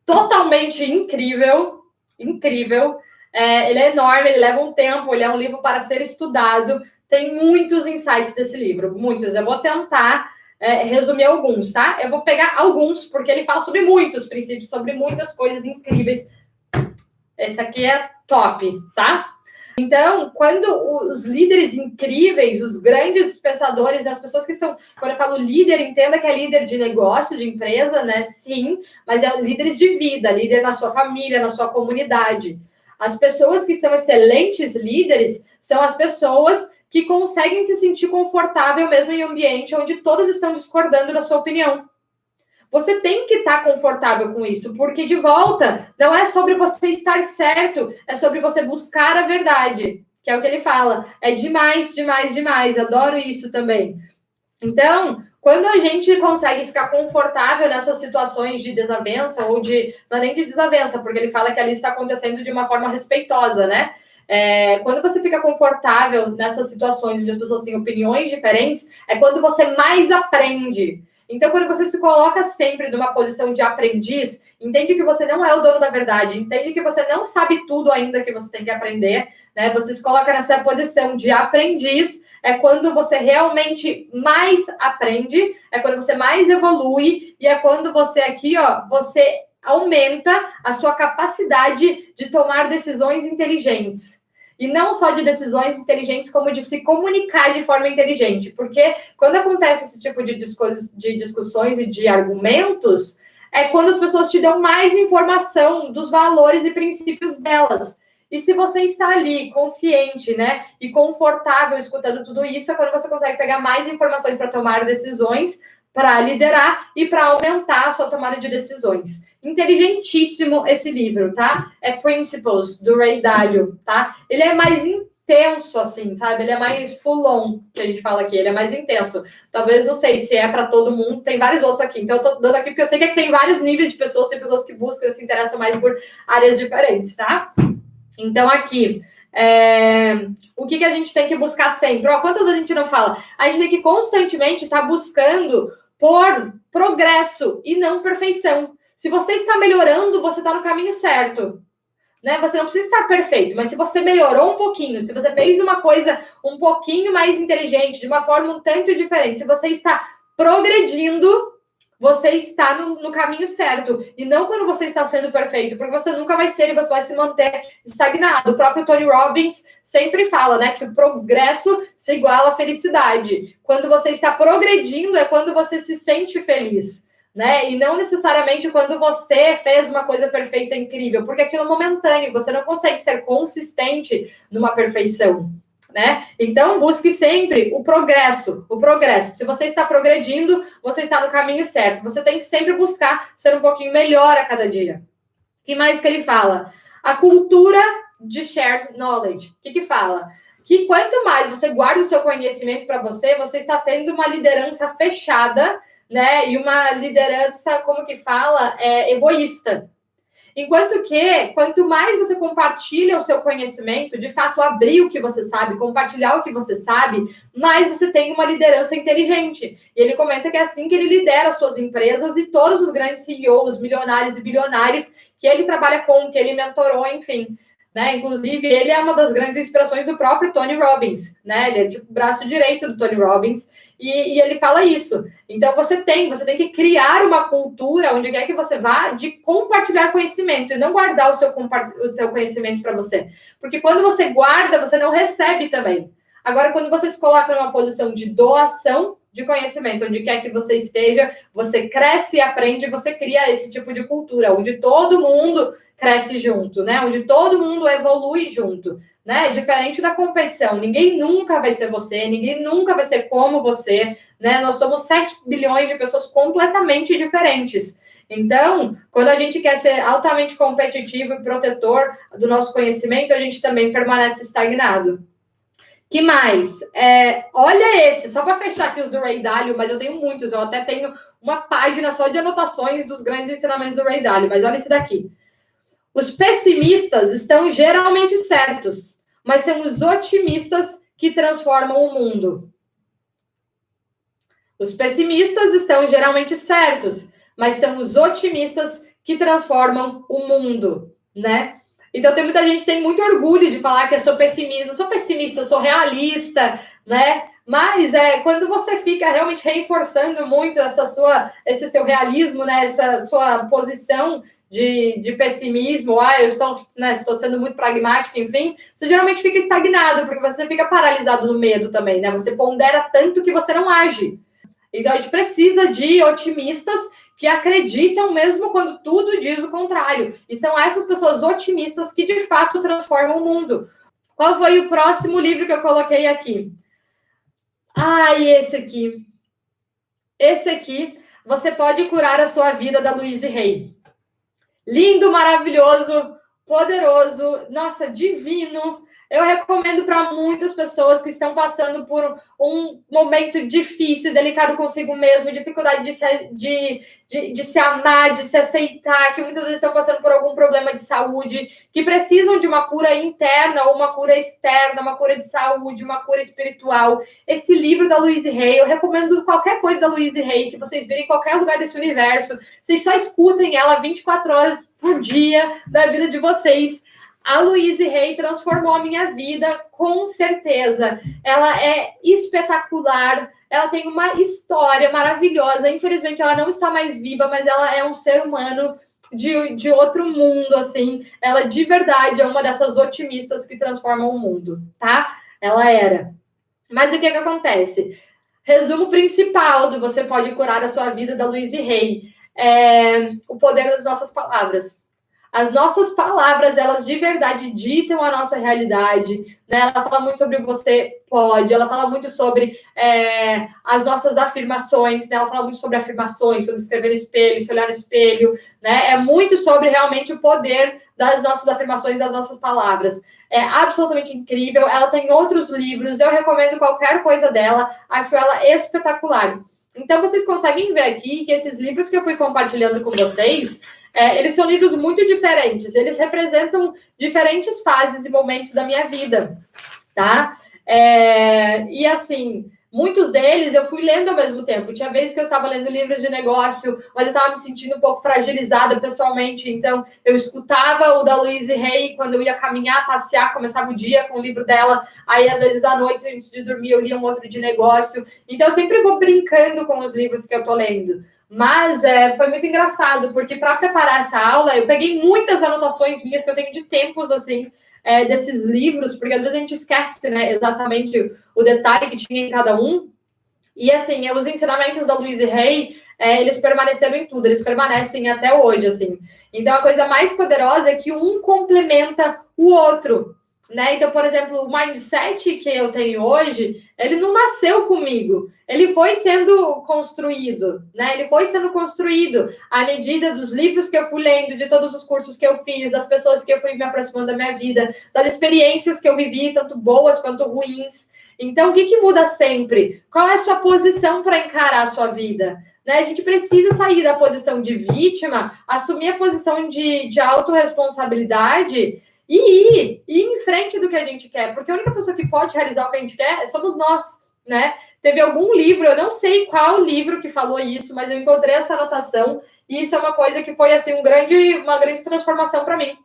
totalmente incrível, incrível. Ele é enorme, ele leva um tempo, ele é um livro para ser estudado. Tem muitos insights desse livro, muitos. Eu vou tentar resumir alguns, tá? Eu vou pegar alguns, porque ele fala sobre muitos princípios, sobre muitas coisas incríveis. Esse aqui é top, tá? Então, quando os líderes incríveis, os grandes pensadores, as pessoas que são... Quando eu falo líder, entenda que é líder de negócio, de empresa, né? Sim, mas é líderes de vida, líder na sua família, na sua comunidade. As pessoas que são excelentes líderes são as pessoas que conseguem se sentir confortável mesmo em um ambiente onde todos estão discordando da sua opinião. Você tem que estar confortável com isso, porque, de volta, não é sobre você estar certo, é sobre você buscar a verdade, que é o que ele fala. É demais, demais, demais. Adoro isso também. Então, quando a gente consegue ficar confortável nessas situações de desavença, ou não é nem de desavença, porque ele fala que ali está acontecendo de uma forma respeitosa, né? Quando você fica confortável nessas situações onde as pessoas têm opiniões diferentes, é quando você mais aprende. Então, quando você se coloca sempre numa posição de aprendiz, entende que você não é o dono da verdade, entende que você não sabe tudo ainda que você tem que aprender, né? Você se coloca nessa posição de aprendiz, é quando você realmente mais aprende, é quando você mais evolui, e é quando você aqui, ó, você aumenta a sua capacidade de tomar decisões inteligentes. E não só de decisões inteligentes, como de se comunicar de forma inteligente. Porque quando acontece esse tipo de discussões e de argumentos, é quando as pessoas te dão mais informação dos valores e princípios delas. E se você está ali consciente, né, e confortável escutando tudo isso, é quando você consegue pegar mais informações para tomar decisões, para liderar e para aumentar a sua tomada de decisões. Inteligentíssimo esse livro, tá? É Principles, do Ray Dalio, tá? Ele é mais intenso, assim, sabe? Ele é mais full on, que a gente fala aqui. Ele é mais intenso. Talvez, não sei se é para todo mundo. Tem vários outros aqui. Então, eu tô dando aqui porque eu sei que tem vários níveis de pessoas. Tem pessoas que buscam, se interessam mais por áreas diferentes, tá? Então, aqui, o que a gente tem que buscar sempre? Quantas vezes a gente não fala? A gente tem que constantemente estar buscando por progresso e não perfeição. Se você está melhorando, você está no caminho certo. Né? Você não precisa estar perfeito, mas se você melhorou um pouquinho, se você fez uma coisa um pouquinho mais inteligente, de uma forma um tanto diferente, se você está progredindo, você está no caminho certo. E não quando você está sendo perfeito, porque você nunca vai ser e você vai se manter estagnado. O próprio Tony Robbins sempre fala, né, que o progresso se iguala à felicidade. Quando você está progredindo é quando você se sente feliz, né? E não necessariamente quando você fez uma coisa perfeita, incrível, porque aquilo é momentâneo, você não consegue ser consistente numa perfeição. Né? Então, busque sempre o progresso. Se você está progredindo, você está no caminho certo. Você tem que sempre buscar ser um pouquinho melhor a cada dia. O que mais que ele fala? A cultura de shared knowledge. O que fala? Que quanto mais você guarda o seu conhecimento para você, você está tendo uma liderança fechada, né? E uma liderança, como que fala? Egoísta. Enquanto que, quanto mais você compartilha o seu conhecimento, de fato abrir o que você sabe, compartilhar o que você sabe, mais você tem uma liderança inteligente. E ele comenta que é assim que ele lidera as suas empresas e todos os grandes CEOs, milionários e bilionários que ele trabalha com, que ele mentorou, enfim. Né? Inclusive, ele é uma das grandes inspirações do próprio Tony Robbins, né? Ele é tipo o braço direito do Tony Robbins e ele fala isso. Então, você tem que criar uma cultura, onde quer que você vá, de compartilhar conhecimento e não guardar o seu conhecimento para você. Porque quando você guarda, você não recebe também. Agora, quando você se coloca numa posição de doação de conhecimento, onde quer que você esteja, você cresce e aprende, você cria esse tipo de cultura, onde todo mundo cresce junto, né? Onde todo mundo evolui junto, né? Diferente da competição. Ninguém nunca vai ser você, ninguém nunca vai ser como você, né? Nós somos 7 bilhões de pessoas completamente diferentes. Então, quando a gente quer ser altamente competitivo e protetor do nosso conhecimento, a gente também permanece estagnado. Que mais? Olha esse, só para fechar aqui os do Ray Dalio, mas eu tenho muitos, eu até tenho uma página só de anotações dos grandes ensinamentos do Ray Dalio, mas olha esse daqui. Os pessimistas estão geralmente certos, mas são os otimistas que transformam o mundo. Os pessimistas estão geralmente certos, mas são os otimistas que transformam o mundo, né? Então, tem muita gente que tem muito orgulho de falar que eu sou pessimista, sou realista, né? Mas quando você fica realmente reforçando muito esse seu realismo, né? Essa sua posição de pessimismo, eu estou sendo muito pragmático, enfim, você geralmente fica estagnado, porque você fica paralisado no medo também, né? Você pondera tanto que você não age. Então, a gente precisa de otimistas que acreditam mesmo quando tudo diz o contrário. E são essas pessoas otimistas que, de fato, transformam o mundo. Qual foi o próximo livro que eu coloquei aqui? Esse aqui. Esse aqui, Você Pode Curar a Sua Vida, da Louise Hay. Lindo, maravilhoso, poderoso, nossa, divino. Eu recomendo para muitas pessoas que estão passando por um momento difícil, delicado consigo mesmo, dificuldade de se amar, de se aceitar, que muitas vezes estão passando por algum problema de saúde, que precisam de uma cura interna ou uma cura externa, uma cura de saúde, uma cura espiritual. Esse livro da Louise Hay, eu recomendo qualquer coisa da Louise Hay, que vocês virem em qualquer lugar desse universo, vocês só escutem ela 24 horas por dia da vida de vocês. A Louise Hay transformou a minha vida, com certeza. Ela é espetacular, ela tem uma história maravilhosa. Infelizmente, ela não está mais viva, mas ela é um ser humano de outro mundo, assim. Ela, de verdade, é uma dessas otimistas que transformam o mundo, tá? Ela era. Mas o que acontece? Resumo principal do Você Pode Curar a Sua Vida, da Louise Hay. o poder das nossas palavras. As nossas palavras, elas de verdade ditam a nossa realidade, né? Ela fala muito sobre você pode, ela fala muito sobre as nossas afirmações, né? Ela fala muito sobre afirmações, sobre escrever no espelho, se olhar no espelho, né? É muito sobre realmente o poder das nossas afirmações, das nossas palavras. É absolutamente incrível, ela tem outros livros, eu recomendo qualquer coisa dela, acho ela espetacular. Então, vocês conseguem ver aqui que esses livros que eu fui compartilhando com vocês, eles são livros muito diferentes. Eles representam diferentes fases e momentos da minha vida, tá? E, assim, muitos deles eu fui lendo ao mesmo tempo. Tinha vezes que eu estava lendo livros de negócio, mas eu estava me sentindo um pouco fragilizada pessoalmente. Então, eu escutava o da Louise Hay quando eu ia caminhar, passear, começava o dia com o livro dela. Aí, às vezes, à noite, antes de dormir, eu lia um outro de negócio. Então, eu sempre vou brincando com os livros que eu tô lendo. Mas foi muito engraçado, porque para preparar essa aula, eu peguei muitas anotações minhas que eu tenho de tempos, assim, desses livros, porque às vezes a gente esquece, né, exatamente o detalhe que tinha em cada um. E, assim, os ensinamentos da Louise Hay, eles permaneceram em tudo, eles permanecem até hoje, assim. Então, a coisa mais poderosa é que um complementa o outro, né? Então, por exemplo, o mindset que eu tenho hoje, ele não nasceu comigo, ele foi sendo construído, né? Ele foi sendo construído à medida dos livros que eu fui lendo, de todos os cursos que eu fiz, das pessoas que eu fui me aproximando da minha vida, das experiências que eu vivi, tanto boas quanto ruins. Então, o que muda sempre? Qual é a sua posição para encarar a sua vida? Né? A gente precisa sair da posição de vítima, assumir a posição de autorresponsabilidade e ir em frente do que a gente quer, porque a única pessoa que pode realizar o que a gente quer somos nós, né? Teve algum livro, eu não sei qual livro que falou isso, mas eu encontrei essa anotação e isso é uma coisa que foi assim uma grande transformação para mim.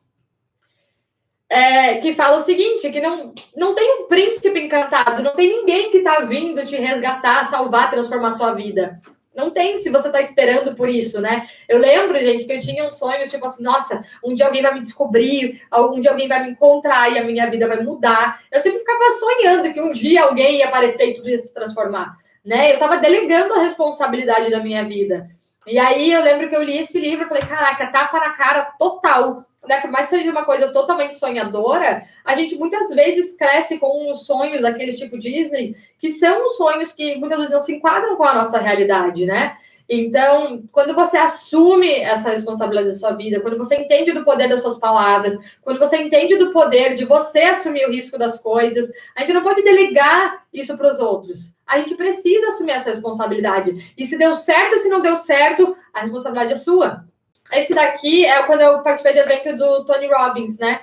Que fala o seguinte, que não tem um príncipe encantado, não tem ninguém que está vindo te resgatar, salvar, transformar sua vida. Não tem, se você está esperando por isso, né? Eu lembro, gente, que eu tinha uns sonhos, tipo assim, nossa, um dia alguém vai me descobrir, um dia alguém vai me encontrar e a minha vida vai mudar. Eu sempre ficava sonhando que um dia alguém ia aparecer e tudo ia se transformar, né? Eu estava delegando a responsabilidade da minha vida. E aí eu lembro que eu li esse livro e falei, caraca, tapa na cara total, né? Por mais que seja uma coisa totalmente sonhadora, a gente muitas vezes cresce com uns sonhos, aqueles tipo Disney, que são sonhos que muitas vezes não se enquadram com a nossa realidade, né? Então, quando você assume essa responsabilidade da sua vida, quando você entende do poder das suas palavras, quando você entende do poder de você assumir o risco das coisas, a gente não pode delegar isso para os outros. A gente precisa assumir essa responsabilidade. E se deu certo, se não deu certo, a responsabilidade é sua. Esse daqui é quando eu participei do evento do Tony Robbins, né?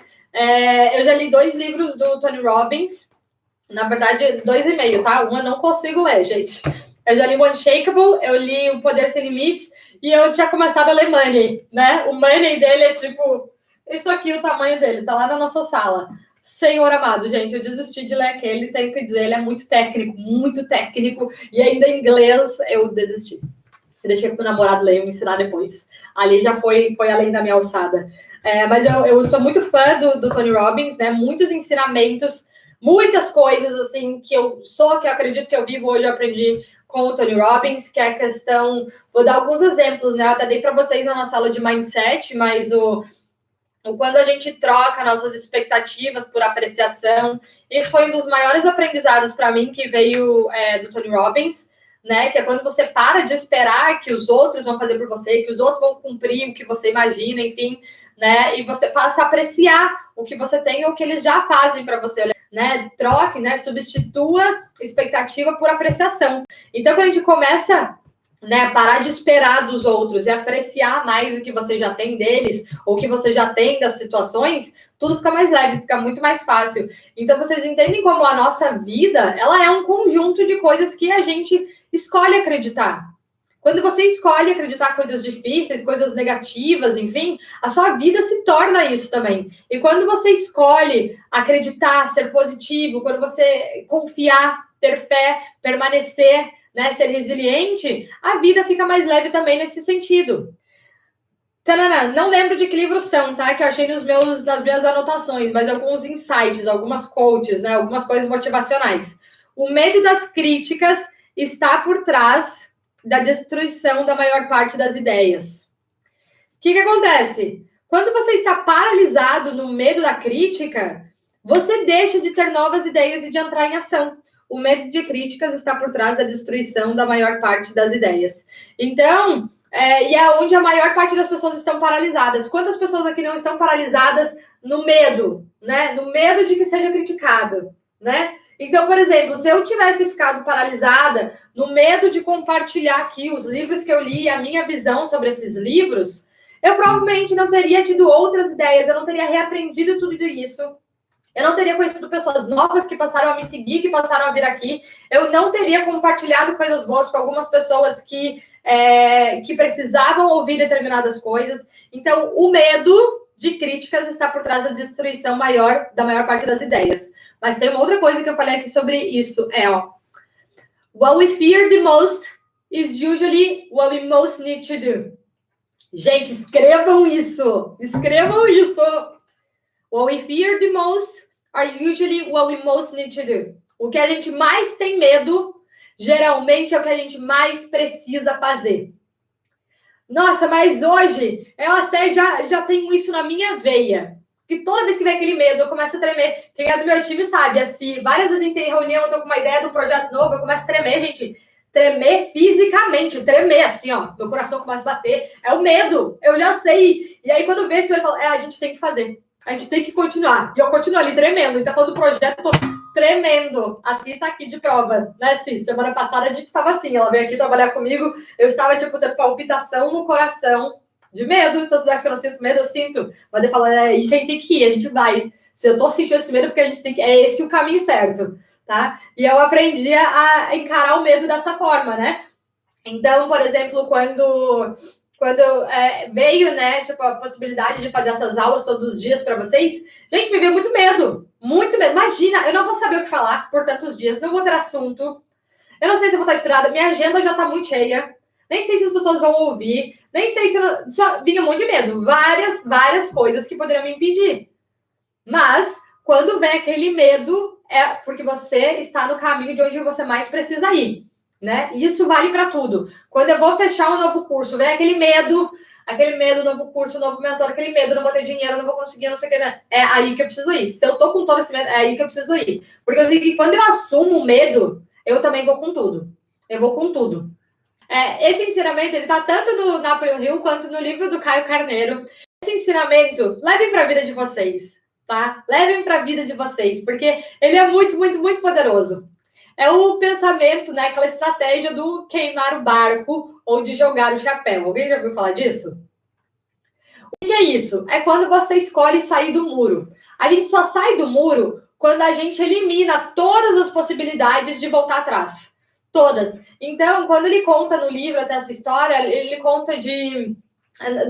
Eu já li 2 livros do Tony Robbins. Na verdade, 2,5, tá? Eu não consigo ler, gente. Eu já li o Unshakable, eu li O Poder Sem Limites e eu tinha começado a ler Money, né? O Money dele é tipo... Isso aqui, o tamanho dele, tá lá na nossa sala. Senhor amado, gente, eu desisti de ler aquele, tenho que dizer, ele é muito técnico, e ainda em inglês eu desisti. Eu deixei pro namorado ler e me ensinar depois. Ali já foi além da minha alçada. Mas eu sou muito fã do Tony Robbins, né? Muitos ensinamentos, muitas coisas, assim, que eu acredito que eu vivo hoje, eu aprendi com o Tony Robbins, que é a questão... Vou dar alguns exemplos, né? Eu até dei para vocês na nossa aula de Mindset, mas quando a gente troca nossas expectativas por apreciação, isso foi um dos maiores aprendizados para mim que veio do Tony Robbins, né? Que é quando você para de esperar que os outros vão fazer por você, que os outros vão cumprir o que você imagina, enfim, né? E você passa a apreciar o que você tem ou o que eles já fazem para você, né? Troque, né? Substitua expectativa por apreciação. Então, quando a gente começa, né, parar de esperar dos outros e apreciar mais o que você já tem deles, ou o que você já tem das situações, tudo fica mais leve, fica muito mais fácil. Então, vocês entendem como a nossa vida, ela é um conjunto de coisas que a gente escolhe acreditar. Quando você escolhe acreditar coisas difíceis, coisas negativas, enfim, a sua vida se torna isso também. E quando você escolhe acreditar, ser positivo, quando você confiar, ter fé, permanecer, né, ser resiliente, a vida fica mais leve também nesse sentido. Tanana, não lembro de que livros são, tá? Que eu achei nas minhas anotações, mas alguns insights, algumas quotes, né? Algumas coisas motivacionais. O medo das críticas está por trás da destruição da maior parte das ideias. O que acontece? Quando você está paralisado no medo da crítica, você deixa de ter novas ideias e de entrar em ação. O medo de críticas está por trás da destruição da maior parte das ideias. Então, e é onde a maior parte das pessoas estão paralisadas. Quantas pessoas aqui não estão paralisadas no medo, né? No medo de que seja criticado, né? Então, por exemplo, se eu tivesse ficado paralisada no medo de compartilhar aqui os livros que eu li, a minha visão sobre esses livros, eu provavelmente não teria tido outras ideias, eu não teria reaprendido tudo isso. Eu não teria conhecido pessoas novas que passaram a me seguir, que passaram a vir aqui. Eu não teria compartilhado coisas boas com algumas pessoas que precisavam ouvir determinadas coisas. Então, o medo de críticas está por trás da destruição da maior parte das ideias. Mas tem uma outra coisa que eu falei aqui sobre isso. What we fear the most is usually what we most need to do. Gente, escrevam isso. Escrevam isso. What we fear the most are usually what we most need to do. O que a gente mais tem medo, geralmente é o que a gente mais precisa fazer. Nossa, mas hoje eu até já tenho isso na minha veia. E toda vez que vem aquele medo, eu começo a tremer. Quem é do meu time sabe, assim, várias vezes tem reunião, eu tô com uma ideia do projeto novo, eu começo a tremer, gente. Tremer fisicamente, tremer assim, ó. Meu coração começa a bater. É o medo, eu já sei. E aí, quando vê, esse olho fala, a gente tem que fazer. A gente tem que continuar. E eu continuo ali tremendo. Então, falando do projeto, eu tô tremendo. A Cí tá aqui de prova, né, Cí? Semana passada a gente estava assim. Ela veio aqui trabalhar comigo. Eu estava, tipo, tendo palpitação no coração de medo. Então, você acha que eu não sinto medo? Eu sinto. Mas eu falo, e quem tem que ir? A gente vai. Se eu tô sentindo esse medo, porque a gente tem que... É esse o caminho certo, tá? E eu aprendi a encarar o medo dessa forma, né? Então, por exemplo, quando veio, né, tipo, a possibilidade de fazer essas aulas todos os dias para vocês, gente, me veio muito medo. Muito medo. Imagina, eu não vou saber o que falar por tantos dias, não vou ter assunto. Eu não sei se eu vou estar inspirada, minha agenda já tá muito cheia. Nem sei se as pessoas vão ouvir, nem sei se... Só vinha um monte de medo. Várias coisas que poderiam me impedir. Mas, quando vem aquele medo, é porque você está no caminho de onde você mais precisa ir, né? E isso vale para tudo. Quando eu vou fechar um novo curso, vem aquele medo, novo curso, novo mentor, aquele medo, não vou ter dinheiro, não vou conseguir, não sei o que, né? É aí que eu preciso ir. Se eu tô com todo esse medo, é aí que eu preciso ir. Porque eu digo que quando eu assumo o medo, eu também vou com tudo. Eu vou com tudo. Esse ensinamento, ele tá tanto no Napoleon Hill quanto no livro do Caio Carneiro. Esse ensinamento, levem para a vida de vocês, tá? Levem para a vida de vocês, porque ele é muito, muito, muito poderoso. É o pensamento, né? Aquela estratégia do queimar o barco ou de jogar o chapéu. Alguém já ouviu falar disso? O que é isso? É quando você escolhe sair do muro. A gente só sai do muro quando a gente elimina todas as possibilidades de voltar atrás. Todas. Então, quando ele conta no livro até essa história, ele conta de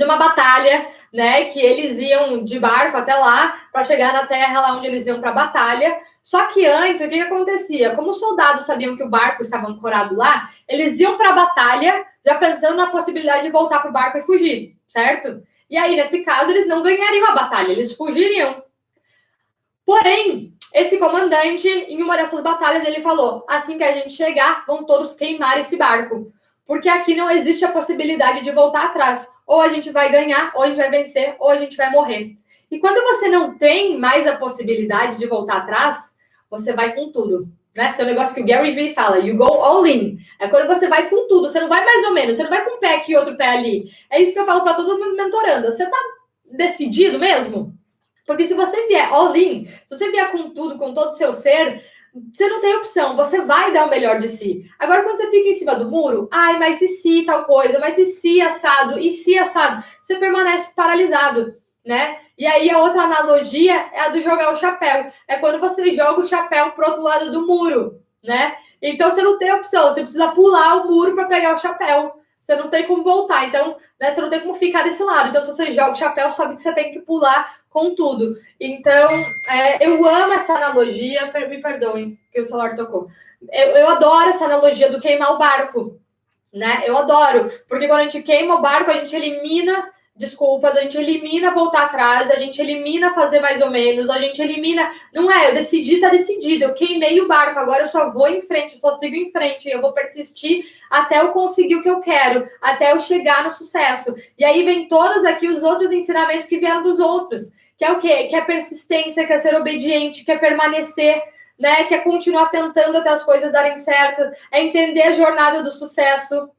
uma batalha, né? Que eles iam de barco até lá para chegar na terra lá onde eles iam para a batalha. Só que antes, o que acontecia? Como os soldados sabiam que o barco estava ancorado lá, eles iam para a batalha já pensando na possibilidade de voltar para o barco e fugir, certo? E aí, nesse caso, eles não ganhariam a batalha, eles fugiriam. Porém, esse comandante, em uma dessas batalhas, ele falou, assim que a gente chegar, vão todos queimar esse barco. Porque aqui não existe a possibilidade de voltar atrás. Ou a gente vai ganhar, ou a gente vai vencer, ou a gente vai morrer. E quando você não tem mais a possibilidade de voltar atrás, você vai com tudo, né? Tem um negócio que o Gary Vee fala, you go all in. É quando você vai com tudo, você não vai mais ou menos, você não vai com um pé aqui e outro pé ali. É isso que eu falo para todos os mentorando. Você tá decidido mesmo? Porque se você vier all in, se você vier com tudo, com todo o seu ser, você não tem opção, você vai dar o melhor de si. Agora, quando você fica em cima do muro, mas e se tal coisa? Mas e se assado? E se assado? Você permanece paralisado, né? E aí, a outra analogia é a do jogar o chapéu. É quando você joga o chapéu pro outro lado do muro, né? Então, você não tem opção, você precisa pular o muro para pegar o chapéu. Você não tem como voltar, então, né, você não tem como ficar desse lado. Então, se você joga o chapéu, sabe que você tem que pular com tudo. Então, eu amo essa analogia. Me perdoem que o celular tocou. Eu adoro essa analogia do queimar o barco, né? Eu adoro, porque quando a gente queima o barco, a gente elimina desculpas, a gente elimina voltar atrás, a gente elimina fazer mais ou menos, a gente elimina... Não é, eu decidi, tá decidido, eu queimei o barco, agora eu só vou em frente, eu só sigo em frente, eu vou persistir até eu conseguir o que eu quero, até eu chegar no sucesso. E aí vem todos aqui os outros ensinamentos que vieram dos outros, que é o quê? Que é persistência, que é ser obediente, que é permanecer, né? Que é continuar tentando até as coisas darem certo, é entender a jornada do sucesso,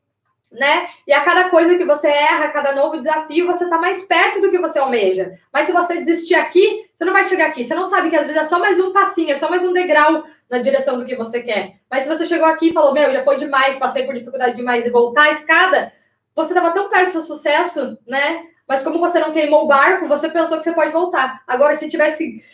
né? E a cada coisa que você erra, a cada novo desafio, você tá mais perto do que você almeja. Mas se você desistir aqui, você não vai chegar aqui. Você não sabe que às vezes é só mais um passinho, é só mais um degrau na direção do que você quer. Mas se você chegou aqui e falou, meu, já foi demais, passei por dificuldade demais e voltar a escada, você tava tão perto do seu sucesso, né? Mas como você não queimou o barco, você pensou que você pode voltar. Agora, se tivesse...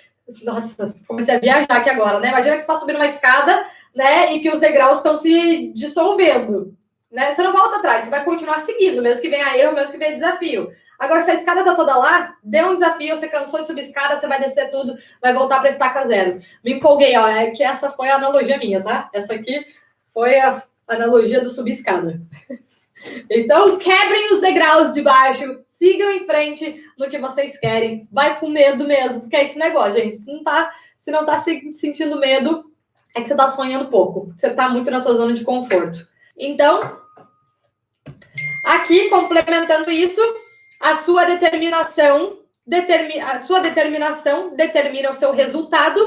Nossa, comecei a viajar aqui agora, né? Imagina que você tá subindo uma escada, né? E que os degraus estão se dissolvendo. Né? Você não volta atrás, você vai continuar seguindo, mesmo que venha erro, mesmo que venha desafio. Agora, se a escada tá toda lá, deu um desafio, você cansou de subir escada, você vai descer tudo, vai voltar para estaca zero. Me empolguei, ó, é que essa foi a analogia minha, tá? Essa aqui foi a analogia do subir escada. Então, quebrem os degraus de baixo, sigam em frente no que vocês querem. Vai com medo mesmo, porque é esse negócio, gente. Se não tá sentindo medo, é que você tá sonhando pouco. Você tá muito na sua zona de conforto. Então, aqui, complementando isso, a sua determinação determina o seu resultado.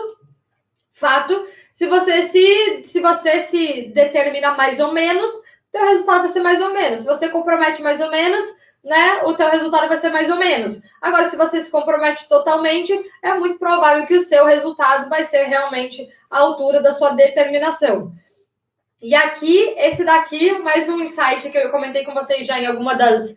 Fato. Se você se determina mais ou menos, teu resultado vai ser mais ou menos. Se você compromete mais ou menos, né, o teu resultado vai ser mais ou menos. Agora, se você se compromete totalmente, é muito provável que o seu resultado vai ser realmente à altura da sua determinação. E aqui, esse daqui, mais um insight que eu comentei com vocês já em alguma das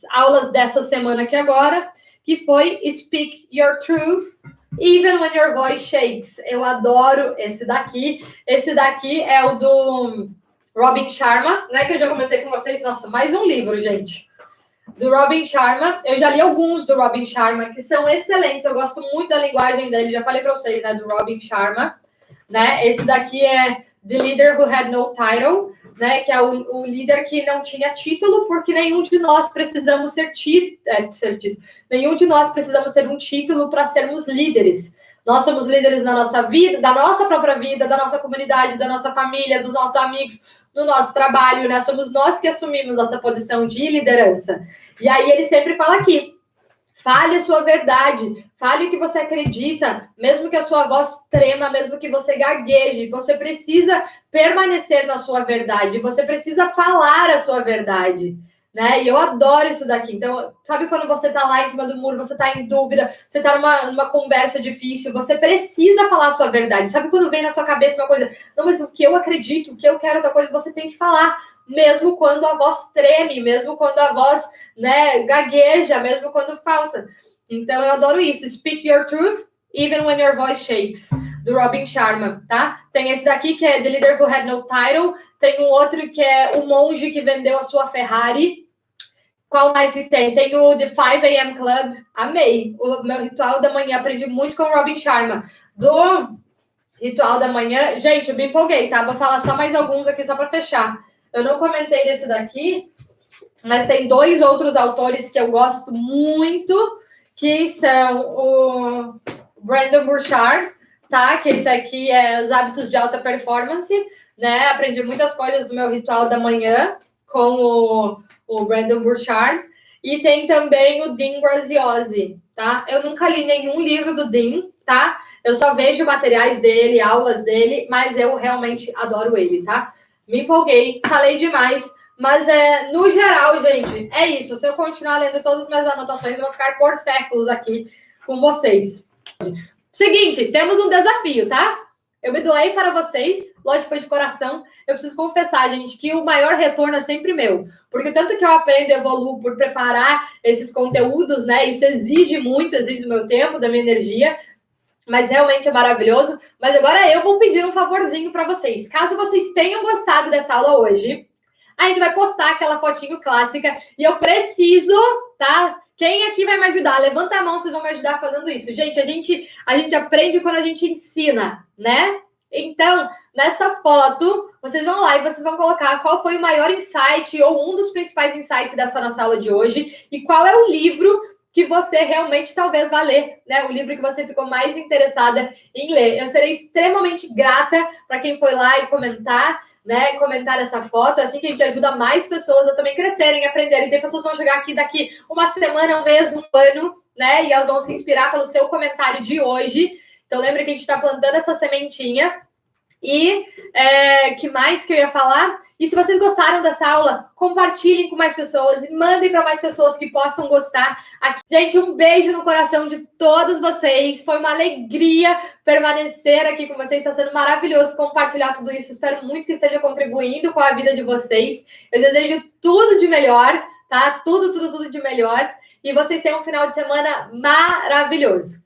aulas dessa semana aqui agora, que foi Speak Your Truth, Even When Your Voice Shakes. Eu adoro esse daqui. Esse daqui é o do Robin Sharma, né, que eu já comentei com vocês. Nossa, mais um livro, gente. Do Robin Sharma. Eu já li alguns do Robin Sharma, que são excelentes. Eu gosto muito da linguagem dele. Já falei para vocês, né, do Robin Sharma. Né? Esse daqui é The Leader Who Had No Title, né? Que é o líder que não tinha título, porque nenhum de nós precisamos nenhum de nós precisamos ter um título para sermos líderes. Nós somos líderes na nossa vida, da nossa própria vida, da nossa comunidade, da nossa família, dos nossos amigos, no nosso trabalho, né? Somos nós que assumimos essa posição de liderança. E aí ele sempre fala aqui, fale a sua verdade, fale o que você acredita, mesmo que a sua voz trema, mesmo que você gagueje, você precisa permanecer na sua verdade, você precisa falar a sua verdade, né? E eu adoro isso daqui. Então, sabe quando você tá lá em cima do muro, você tá em dúvida, você tá numa conversa difícil, você precisa falar a sua verdade. Sabe quando vem na sua cabeça uma coisa, não, mas o que eu acredito, o que eu quero, outra coisa, você tem que falar. Mesmo quando a voz treme, mesmo quando a voz, né, gagueja, mesmo quando falta. Então, eu adoro isso. Speak your truth, even when your voice shakes, do Robin Sharma, tá? Tem esse daqui, que é The Leader Who Had No Title. Tem um outro, que é O Monge que Vendeu a Sua Ferrari. Qual mais que tem? Tem o The 5 AM Club. Amei. O meu ritual da manhã. Aprendi muito com o Robin Sharma. Do ritual da manhã... Gente, eu me empolguei, tá? Vou falar só mais alguns aqui, só para fechar. Eu não comentei desse daqui, mas tem dois outros autores que eu gosto muito, que são o Brendon Burchard, tá? Que esse aqui é Os Hábitos de Alta Performance, né? Aprendi muitas coisas do meu ritual da manhã com o Brendon Burchard. E tem também o Dean Graziosi, tá? Eu nunca li nenhum livro do Dean, tá? Eu só vejo materiais dele, aulas dele, mas eu realmente adoro ele, tá? Me empolguei, falei demais, mas no geral, gente, é isso. Se eu continuar lendo todas as minhas anotações, eu vou ficar por séculos aqui com vocês. Seguinte, temos um desafio, tá? Eu me doei para vocês, lógico, foi de coração. Eu preciso confessar, gente, que o maior retorno é sempre meu. Porque tanto que eu aprendo e evoluo por preparar esses conteúdos, né? Isso exige muito, exige do meu tempo, da minha energia. Mas realmente é maravilhoso. Mas agora eu vou pedir um favorzinho para vocês. Caso vocês tenham gostado dessa aula hoje, a gente vai postar aquela fotinho clássica. E eu preciso, tá? Quem aqui vai me ajudar? Levanta a mão, vocês vão me ajudar fazendo isso. Gente, a gente aprende quando a gente ensina, né? Então, nessa foto, vocês vão lá e vocês vão colocar qual foi o maior insight ou um dos principais insights dessa nossa aula de hoje e qual é o livro que você realmente talvez vá ler, né? O livro que você ficou mais interessada em ler. Eu serei extremamente grata para quem foi lá e comentar, né? Comentar essa foto, assim que a gente ajuda mais pessoas a também crescerem, aprenderem. Tem pessoas que vão chegar aqui daqui uma semana, um mês, um ano, né? E elas vão se inspirar pelo seu comentário de hoje. Então, lembra que a gente está plantando essa sementinha. E que mais que eu ia falar? E se vocês gostaram dessa aula, compartilhem com mais pessoas e mandem para mais pessoas que possam gostar. Aqui, gente, um beijo no coração de todos vocês. Foi uma alegria permanecer aqui com vocês. Está sendo maravilhoso compartilhar tudo isso. Espero muito que esteja contribuindo com a vida de vocês. Eu desejo tudo de melhor, tá? Tudo de melhor. E vocês tenham um final de semana maravilhoso.